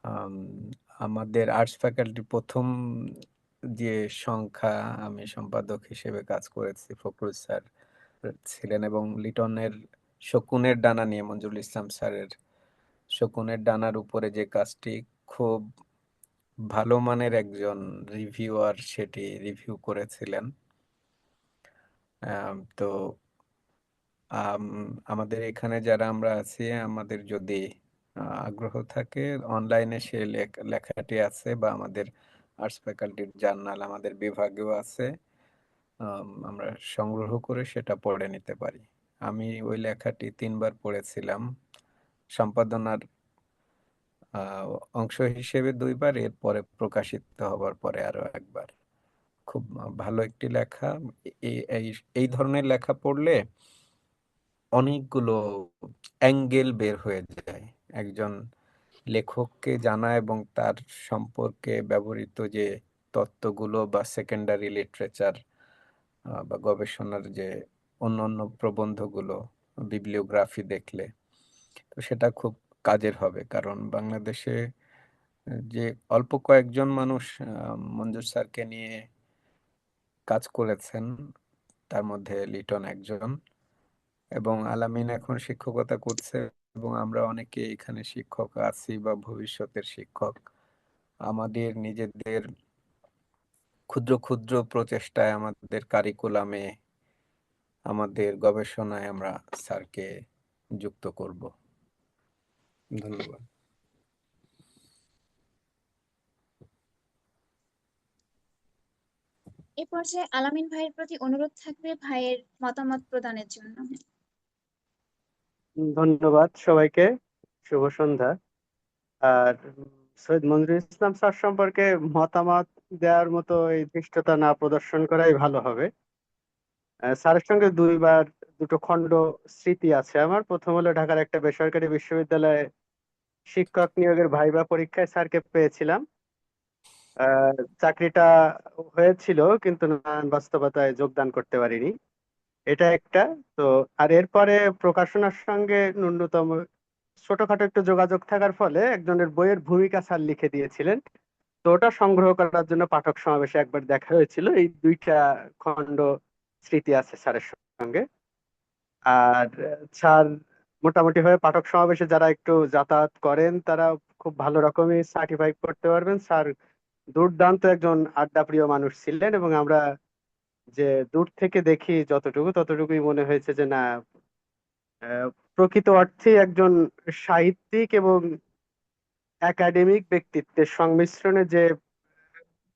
আম, আমাদের আর্টস ফ্যাকাল্টি প্রথম যে সংখ্যা, আমি সম্পাদক হিসেবে কাজ করেছি, ফখরুল স্যার ছিলেন, এবং লিটনের শকুনের ডানা নিয়ে মঞ্জুরুল ইসলাম স্যারের শকুনের ডানার উপরে যে কাজটি, খুব ভালো মানের একজন রিভিউয়ার সেটি রিভিউ করেছিলেন। তো আমাদের এখানে যারা আমরা আছি, আমাদের যদি আগ্রহ থাকে, অনলাইনে সে লেখাটি আছে, বা আমাদের আর্টস ফ্যাকাল্টির জার্নাল আমাদের বিভাগেও আছে। আমরা সংগ্রহ করে সেটা পড়ে নিতে পারি। আমি ওই লেখাটি 3বার পড়েছিলাম, সম্পাদনার অংশ হিসেবে 2বার, এরপরে প্রকাশিত হবার পরে আরো একবার। খুব ভালো একটি লেখা। এই এই এই ধরনের লেখা পড়লে অনেকগুলো অ্যাঙ্গেল বের হয়ে যায় একজন লেখককে জানা, এবং তার সম্পর্কে ব্যবহৃত যে তত্ত্বগুলো বা সেকেন্ডারি লিটারেচার বা গবেষণার যে অন্যান্য প্রবন্ধগুলো, বিবলিওগ্রাফি দেখলে, তো সেটা খুব কাজের হবে। কারণ বাংলাদেশে যে অল্প কয়েকজন মানুষ মঞ্জুর স্যারকে নিয়ে কাজ করেছেন, তার মধ্যে লিটন একজন, এবং আলামিন এখন শিক্ষকতা করছে, এবং আমরা অনেকে এখানে শিক্ষক আছি বা ভবিষ্যতের শিক্ষক। আমাদের নিজেদের ক্ষুদ্র ক্ষুদ্র প্রচেষ্টায়, আমাদের কারিকুলামে, আমাদের গবেষণায় আমরা স্যারকে যুক্ত করব। ধন্যবাদ। এ পর্যায়ে আলামিন ভাইয়ের প্রতি অনুরোধ থাকবে ভাইয়ের মতামত প্রদানের জন্য। ধন্যবাদ সবাইকে। শুভ সন্ধ্যা। আর সৈয়দ মনিরুল ইসলাম স্যার সম্পর্কে মতামত দেওয়ার মতো এই ধৃষ্টতা না প্রদর্শন করাই ভালো হবে। স্যারের সঙ্গে 2বার দুটো খণ্ড স্মৃতি আছে আমার। প্রথম হলো ঢাকার একটা বেসরকারি বিশ্ববিদ্যালয়ে শিক্ষক নিয়োগের ভাইবা পরীক্ষায় স্যারকে পেয়েছিলাম। চাকরিটা হয়েছিল, কিন্তু নানান বাস্তবতায় যোগদান করতে পারিনি। এটা একটা। তো আর এরপরে প্রকাশনার সঙ্গে ন্যূনতম ছোটখাটো একটু যোগাযোগ থাকার ফলে একজনের বইয়ের ভূমিকা স্যার লিখে দিয়েছিলেন। তো ওটা সংগ্রহ করার জন্য পাঠক সমাবেশে একবার দেখা হয়েছিল। এই 2টা খণ্ড স্মৃতি আছে স্যারের সঙ্গে। আর স্যার মোটামুটি ভাবে পাঠক সমাবেশে যারা একটু যাতায়াত করেন তারা খুব ভালো রকমই সার্টিফাই করতে পারবেন, স্যার দুর্দান্ত একজন আড্ডাপ্রিয় মানুষ ছিলেন। এবং আমরা যে দূর থেকে দেখি যতটুকু, ততটুকুই মনে হয়েছে যে না, আহ, প্রকৃত অর্থে একজন সাহিত্যিক এবং একাডেমিক ব্যক্তিত্বের সংমিশ্রণে যে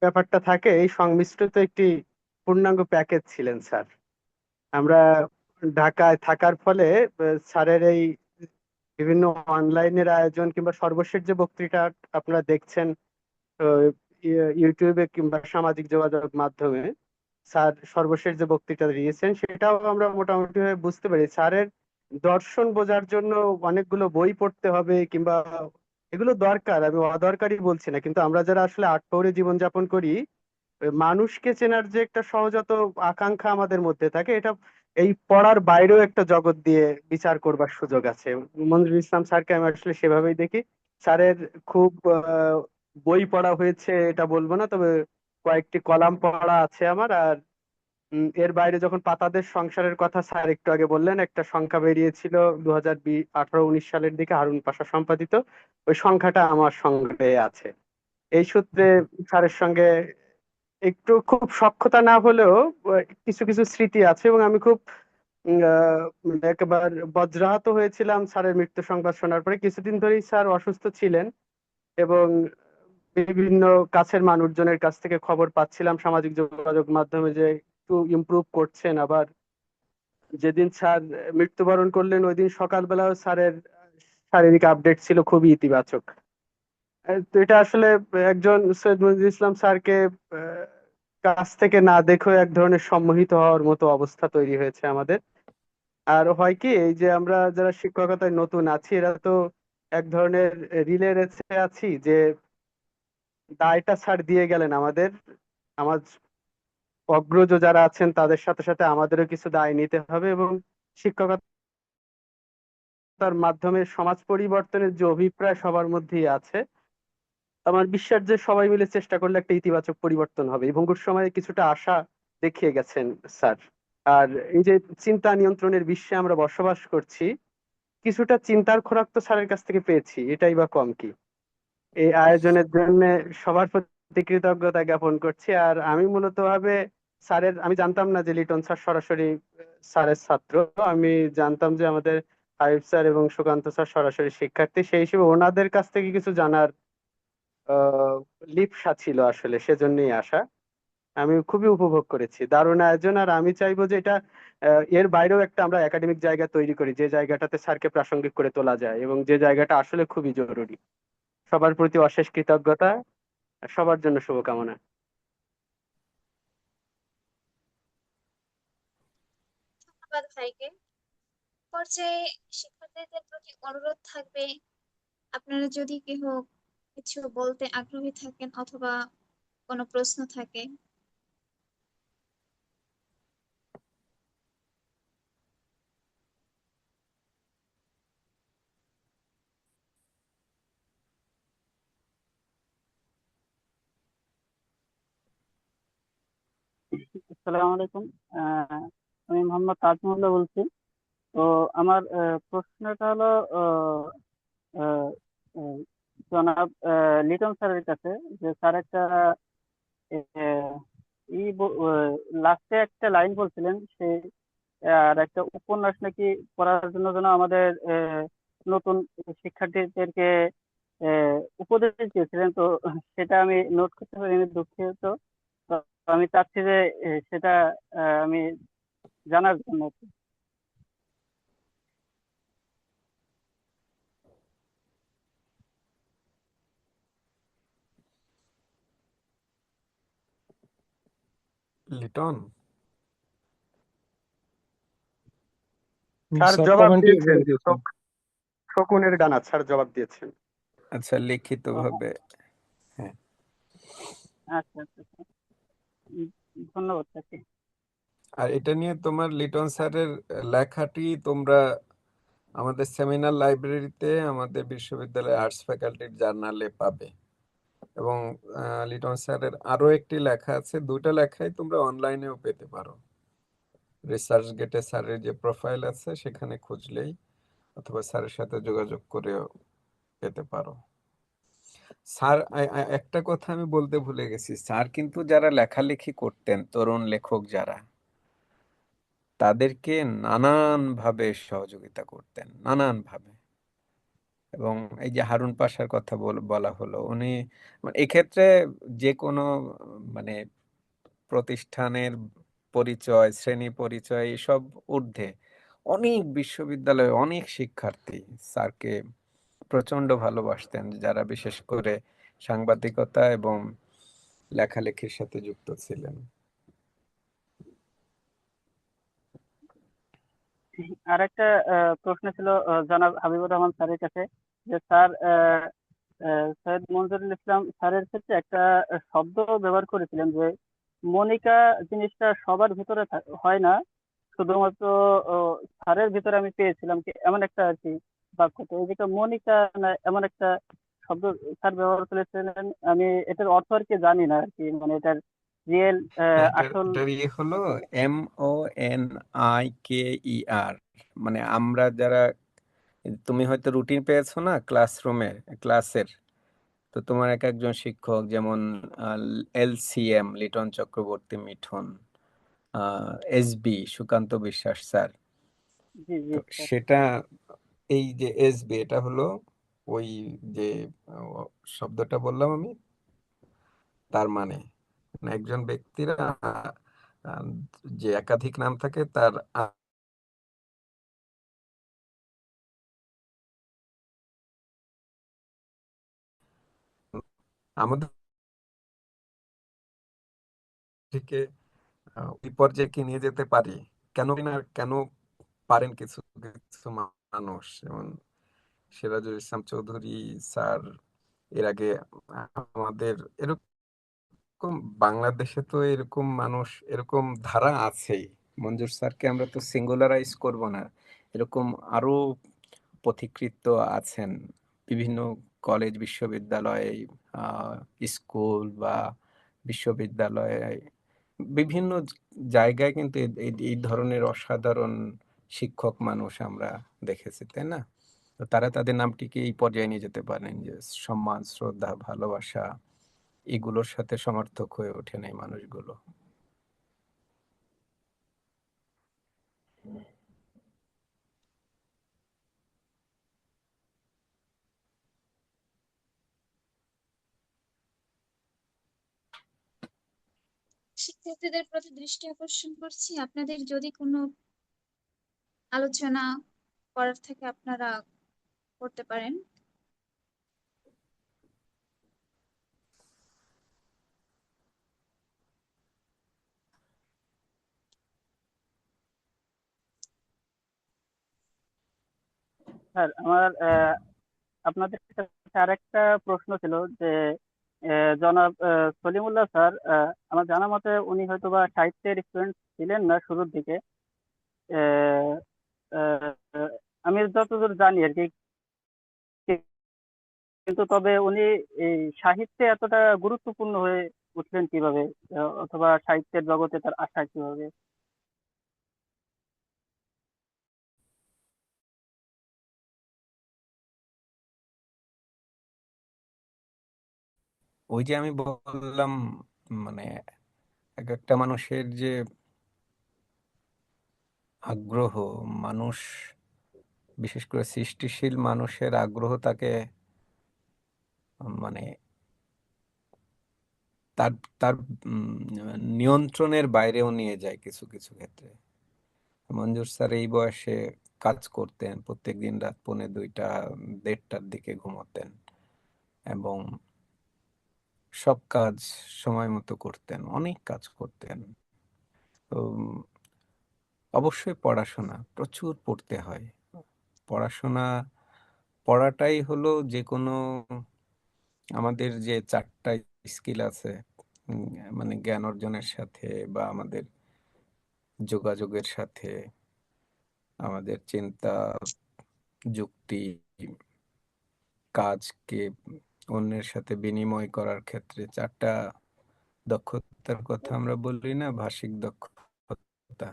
ব্যাপারটা থাকে, এই সংমিশ্রিত একটি পূর্ণাঙ্গ প্যাকেজ ছিলেন স্যার। আমরা ঢাকায় থাকার ফলে স্যারের এই বিভিন্ন অনলাইনের আয়োজন কিংবা সর্বশেষ যে বক্তৃতা আপনারা দেখছেন আহ, ইউটিউবে কিংবা সামাজিক যোগাযোগ মাধ্যমে, স্যার সর্বশেষ যে বক্তৃতা দিয়েছেন সেটাও আমরা মোটামুটি ভাবে বুঝতে পারি স্যারের দর্শন বোঝার জন্য অনেকগুলো বই পড়তে হবে কিংবা এগুলো দরকার, আমি অদরকারি বলছি না, কিন্তু আমরা যারা আসলে আটপৌরে জীবনযাপন করি, ওই মানুষকে চেনার যে একটা সহজাত আকাঙ্ক্ষা আমাদের মধ্যে থাকে, এটা এই পড়ার বাইরেও একটা জগৎ দিয়ে বিচার করবার সুযোগ আছে। মনিরুল ইসলাম স্যারকে আমি আসলে সেভাবেই দেখি। স্যারের খুব বই পড়া হয়েছে এটা বলবো না, তবে কয়েকটি কলাম পড়া আছে আমার। আর এর বাইরে যখন পাতাদের সংসারের কথা স্যার একটু আগে বললেন, একটা সংখ্যা বেরিয়েছিল 2018-19 সালের দিকে, হারুন পাশা সম্পাদিত। ওই সংখ্যাটা আমার সঙ্গে আছে। এই সূত্রে স্যারের সঙ্গে একটু খুব সক্ষতা না হলেও কিছু কিছু স্মৃতি আছে, এবং আমি খুব মানে একেবারে বজ্রাহত হয়েছিলাম স্যারের মৃত্যু সংবাদ শোনার পরে। কিছুদিন ধরেই স্যার অসুস্থ ছিলেন, এবং বিভিন্ন কাছের মানুষজনের কাছ থেকে খবর পাচ্ছিলাম সামাজিক যোগাযোগ মাধ্যমে যে একটু ইমপ্রুভ করছেন। আবার যেদিন স্যার মৃত্যুবরণ করলেন ওই দিন সকালবেলাও স্যারের শারীরিক আপডেট ছিল খুবই ইতিবাচক। তো এটা আসলে একজন সৈয়দ মনিরুল ইসলাম স্যারকে আহ, কাছ থেকে না দেখেও এক ধরনের সম্মোহিত হওয়ার মতো অবস্থা তৈরি হয়েছে আমাদের। আর হয় কি, এই যে আমরা যারা শিক্ষকতায় নতুন আছি এরা তো এক ধরনের রিলে রেসে আছি, যে দায়টা স্যার দিয়ে গেলেন আমাদের। আমার অগ্রজ যারা আছেন তাদের সাথে সাথে আমাদেরও কিছু দায় নিতে হবে, এবং শিক্ষকতার মাধ্যমে সমাজ পরিবর্তনের যে অভিপ্রায় সবার মধ্যেই আছে, আমার বিশ্বাস যে সবাই মিলে চেষ্টা করলে একটা ইতিবাচক পরিবর্তন হবে। এই ভঙ্গুর সময়ে কিছুটা আশা দেখিয়ে গেছেন স্যার। আর এই যে চিন্তা নিয়ন্ত্রণের বিশ্বে আমরা বসবাস করছি, কিছুটা চিন্তার খোরাক তো স্যারের কাছ থেকে পেয়েছি, এটাই বা কম কি। এই আয়োজনের জন্য সবার প্রতি কৃতজ্ঞতা জ্ঞাপন করছি। আর আমি মূলত ভাবে স্যারের, আমি জানতাম না যে লিটন স্যার সরাসরি স্যারের ছাত্র। আমি জানতাম যে আমাদের আরিফ স্যার এবং সুকান্ত স্যার সরাসরি শিক্ষার্থী, সেই হিসেবে ওনাদের কাছ থেকে কিছু জানার আহ লিপ্সা ছিল আসলে, সেজন্যই আসা। আমি খুবই উপভোগ করেছি, দারুণ আয়োজন। আর আমি চাইবো যে এটা এর বাইরেও একটা আমরা একাডেমিক জায়গা তৈরি করি, যে জায়গাটাতে স্যারকে প্রাসঙ্গিক করে তোলা যায়, এবং যে জায়গাটা আসলে খুবই জরুরি। সবার প্রতি অশেষ কৃতজ্ঞতা, সবার জন্য শুভকামনা। ধন্যবাদ ভাইকে। পর্যায়ে শিক্ষার্থীদের প্রতি অনুরোধ থাকবে, আপনারা যদি কেহ কিছু বলতে আগ্রহী থাকেন অথবা কোনো প্রশ্ন থাকে। আসসালামু আলাইকুম। আমি মোহাম্মদ তাজমুল্লাহ বলছি। তো আমার প্রশ্নটা হলো আহ, আহ, আহ, জনাব লিটন স্যারের কাছে, যে স্যার একটা লাস্টে একটা লাইন বলছিলেন সে, আর একটা উপন্যাস নাকি পড়ার জন্য যেন আমাদের নতুন শিক্ষার্থীদেরকে উপদেশ দিয়েছিলেন। তো সেটা আমি নোট করতে পারিনি, দুঃখিত। তো আমি চাচ্ছি যে সেটা আমি জানার জন্য। লিটন, স্যার স্যার জবাব কমেন্টে দিয়েছেন, বলে দিয়েছেন। শকুনের ডানা স্যার জবাব দিয়েছেন। আচ্ছা লিখিত ও, ভাবে। হ্যাঁ, আচ্ছা আচ্ছা আচ্ছা। উম, ধন্যবাদ তাকে। আর এটা নিয়ে তোমার লিটন স্যারের লেখাটি তোমরা আমাদের সেমিনার লাইব্রেরিতে আমাদের বিশ্ববিদ্যালয়ের আর্টস ফ্যাকাল্টির জার্নালে পাবে। এবং লিটন স্যারের আরো একটি লেখা আছে, দুটো লেখাই তোমরা অনলাইনেও পেতে পারো। রিসার্চ গেটে স্যারের যে প্রোফাইল আছে সেখানে খুঁজলেই, অথবা স্যারের সাথে যোগাযোগ করেও পেতে পারো। স্যার, একটা কথা আমি বলতে ভুলে গেছি, স্যার কিন্তু যারা লেখালেখি করতেন, তরুণ লেখক যারা, তাদেরকে নানান ভাবে সহযোগিতা করতেন, নানান ভাবে। এবং এই যে হারুন পাশার কথা বলা হলো, উনি মানে এক্ষেত্রে যে কোনো মানে প্রতিষ্ঠানের পরিচয়, শ্রেণী পরিচয় এসব ঊর্ধ্বে অনেক বিশ্ববিদ্যালয়ে অনেক শিক্ষার্থী স্যারকে প্রচন্ড ভালোবাসতেন, যারা বিশেষ করে সাংবাদিকতা এবং লেখালেখির সাথে যুক্ত ছিলেন। আর একটা প্রশ্ন ছিল জনাব হাবিবুর রহমান স্যারের কাছে, যে স্যার সৈয়দ মনজুরুল ইসলাম স্যারের ক্ষেত্রে একটা শব্দ ব্যবহার করেছিলেন, যে মনিকা জিনিসটা সবার ভিতরে হয় না, শুধুমাত্র স্যারের ভিতরে আমি পেয়েছিলাম কি, এমন একটা আর কি বাক্য। তো এই যেটা মনিকা না, এমন একটা শব্দ স্যার ব্যবহার করেছিলেন। আমি এটার অর্থ আর কি জানি না আর কি, মানে এটার রিয়েল হ্যাঁ, এটার আসল। এটার ইয়ে হলো MONIKER। মানে আমরা যারা, তুমি হয়তো রুটিন পেয়েছো না ক্লাসরুমে, ক্লাসের, তো তো তোমার এক একজন শিক্ষক যেমন LCM লিটন চক্রবর্তী মিঠুন, SB সুকান্ত বিশ্বাস স্যার, জি জি তো স্যার। সেটা এই যে SB এটা হলো ওই যে শব্দটা বললাম আমি, তার মানে একজন ব্যক্তির আহ, যে একাধিক নাম থাকে তার আমাদের থেকে ওই পর্যায়ে কি নিয়ে যেতে পারি, কেন না কেন পারেন কিছু কিছু মানুষ, যেমন সিরাজুল ইসলাম চৌধুরী স্যার, এর আগে আমাদের এরকম বাংলাদেশে তো এরকম মানুষ, এরকম ধারা আছেই। মঞ্জুর স্যারকে আমরা তো সিঙ্গুলারাইজ করব না, এরকম আরো পথিকৃৎ আছেন বিভিন্ন কলেজ বিশ্ববিদ্যালয়ে, আহ, স্কুল বা বিশ্ববিদ্যালয়ে, বিভিন্ন জায়গায় কিন্তু এই ধরনের অসাধারণ শিক্ষক মানুষ আমরা দেখেছি, তাই না? তো তারা তাদের নামটিকে এই পর্যায়ে নিয়ে যেতে পারেন যে সম্মান, শ্রদ্ধা, ভালোবাসা এগুলোর সাথে সমর্থক হয়ে ওঠেন এই মানুষগুলো। শিক্ষার্থীদের প্রতি দৃষ্টি আকর্ষণ করছি, আপনাদের যদি কোনো আলোচনা করার থেকে আপনারা করতে পারেন। স্যার আমার আপনাদের কাছে আরেকটা প্রশ্ন ছিল যে জনাব সলিমুল্লাহ স্যার, আমার জানা মতে উনি হয়তো বা সাহিত্যের স্টুডেন্ট ছিলেন না শুরুর দিকে। আহ, আহ, আমি যতদূর জানি আর কি, কিন্তু তবে উনি এই সাহিত্যে এতটা গুরুত্বপূর্ণ হয়ে উঠলেন কিভাবে, অথবা সাহিত্যের জগতে তার আসা কিভাবে? ওই যে আমি বললাম, মানে এক একটা মানুষের যে আগ্রহ, মানুষ বিশেষ করে সৃষ্টিশীল মানুষের আগ্রহ তাকে মানে তার তার নিয়ন্ত্রণের বাইরেও নিয়ে যায় কিছু কিছু ক্ষেত্রে। মঞ্জুর স্যার এই বয়সে কাজ করতেন, প্রত্যেকদিন রাত 1:30 1:30টার দিকে ঘুমোতেন এবং সব কাজ সময় মতো করতেন, অনেক কাজ করতেন। তো অবশ্যই পড়াশোনা প্রচুর পড়তে হয়। পড়াশোনা পড়াটাই হলো যে কোনো আমাদের যে 4টা স্কিল আছে, উম, মানে জ্ঞান অর্জনের সাথে বা আমাদের যোগাযোগের সাথে, আমাদের চিন্তা, যুক্তি, কাজকে অন্যের সাথে বিনিময় করার ক্ষেত্রে 4টা দক্ষতার কথা আমরা বলি না, ভাষিক দক্ষতা,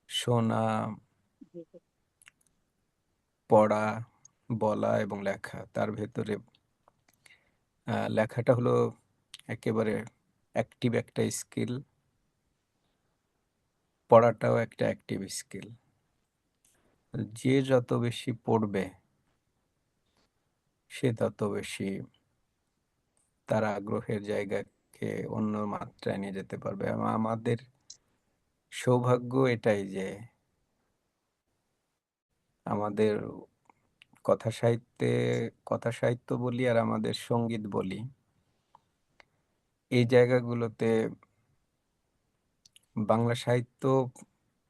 শোনা, জি স্যার। পড়া, বলা এবং লেখা। তার ভেতরে লেখাটা হলো একেবারে অ্যাক্টিভ একটা স্কিল, পড়াটাও একটা অ্যাক্টিভ স্কিল। যে যত বেশি পড়বে সে তত বেশি তার আগ্রহের জায়গাকে অন্য মাত্রায় নিয়ে যেতে পারবে। আমাদের সৌভাগ্য এটাই যে আমাদের কথা সাহিত্যে, কথা সাহিত্য বলি আর আমাদের সঙ্গীত বলি, এই জায়গাগুলোতে বাংলা সাহিত্য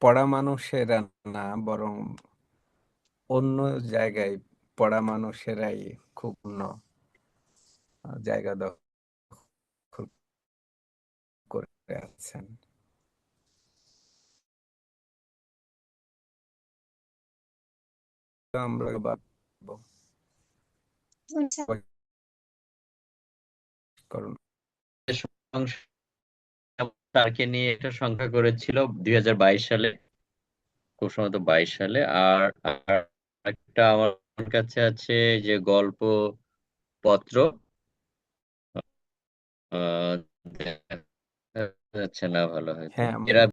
পড়া মানুষেরা না, বরং অন্য জায়গায় পড়া মানুষেরাই খুব অন্য জায়গা দখল করে আছেন। তো আমরা ভাববো, ধন্যবাদ। কারণ তারকে নিয়ে একটা সংখ্যা করেছিল 2022 সালে, খুব সম্ভবত 22 সালে। আর আর একটা আমার কাছে আছে যে গল্প পত্র, দেখা যাচ্ছে না ভালো হয়তো হ্যাঁ এরা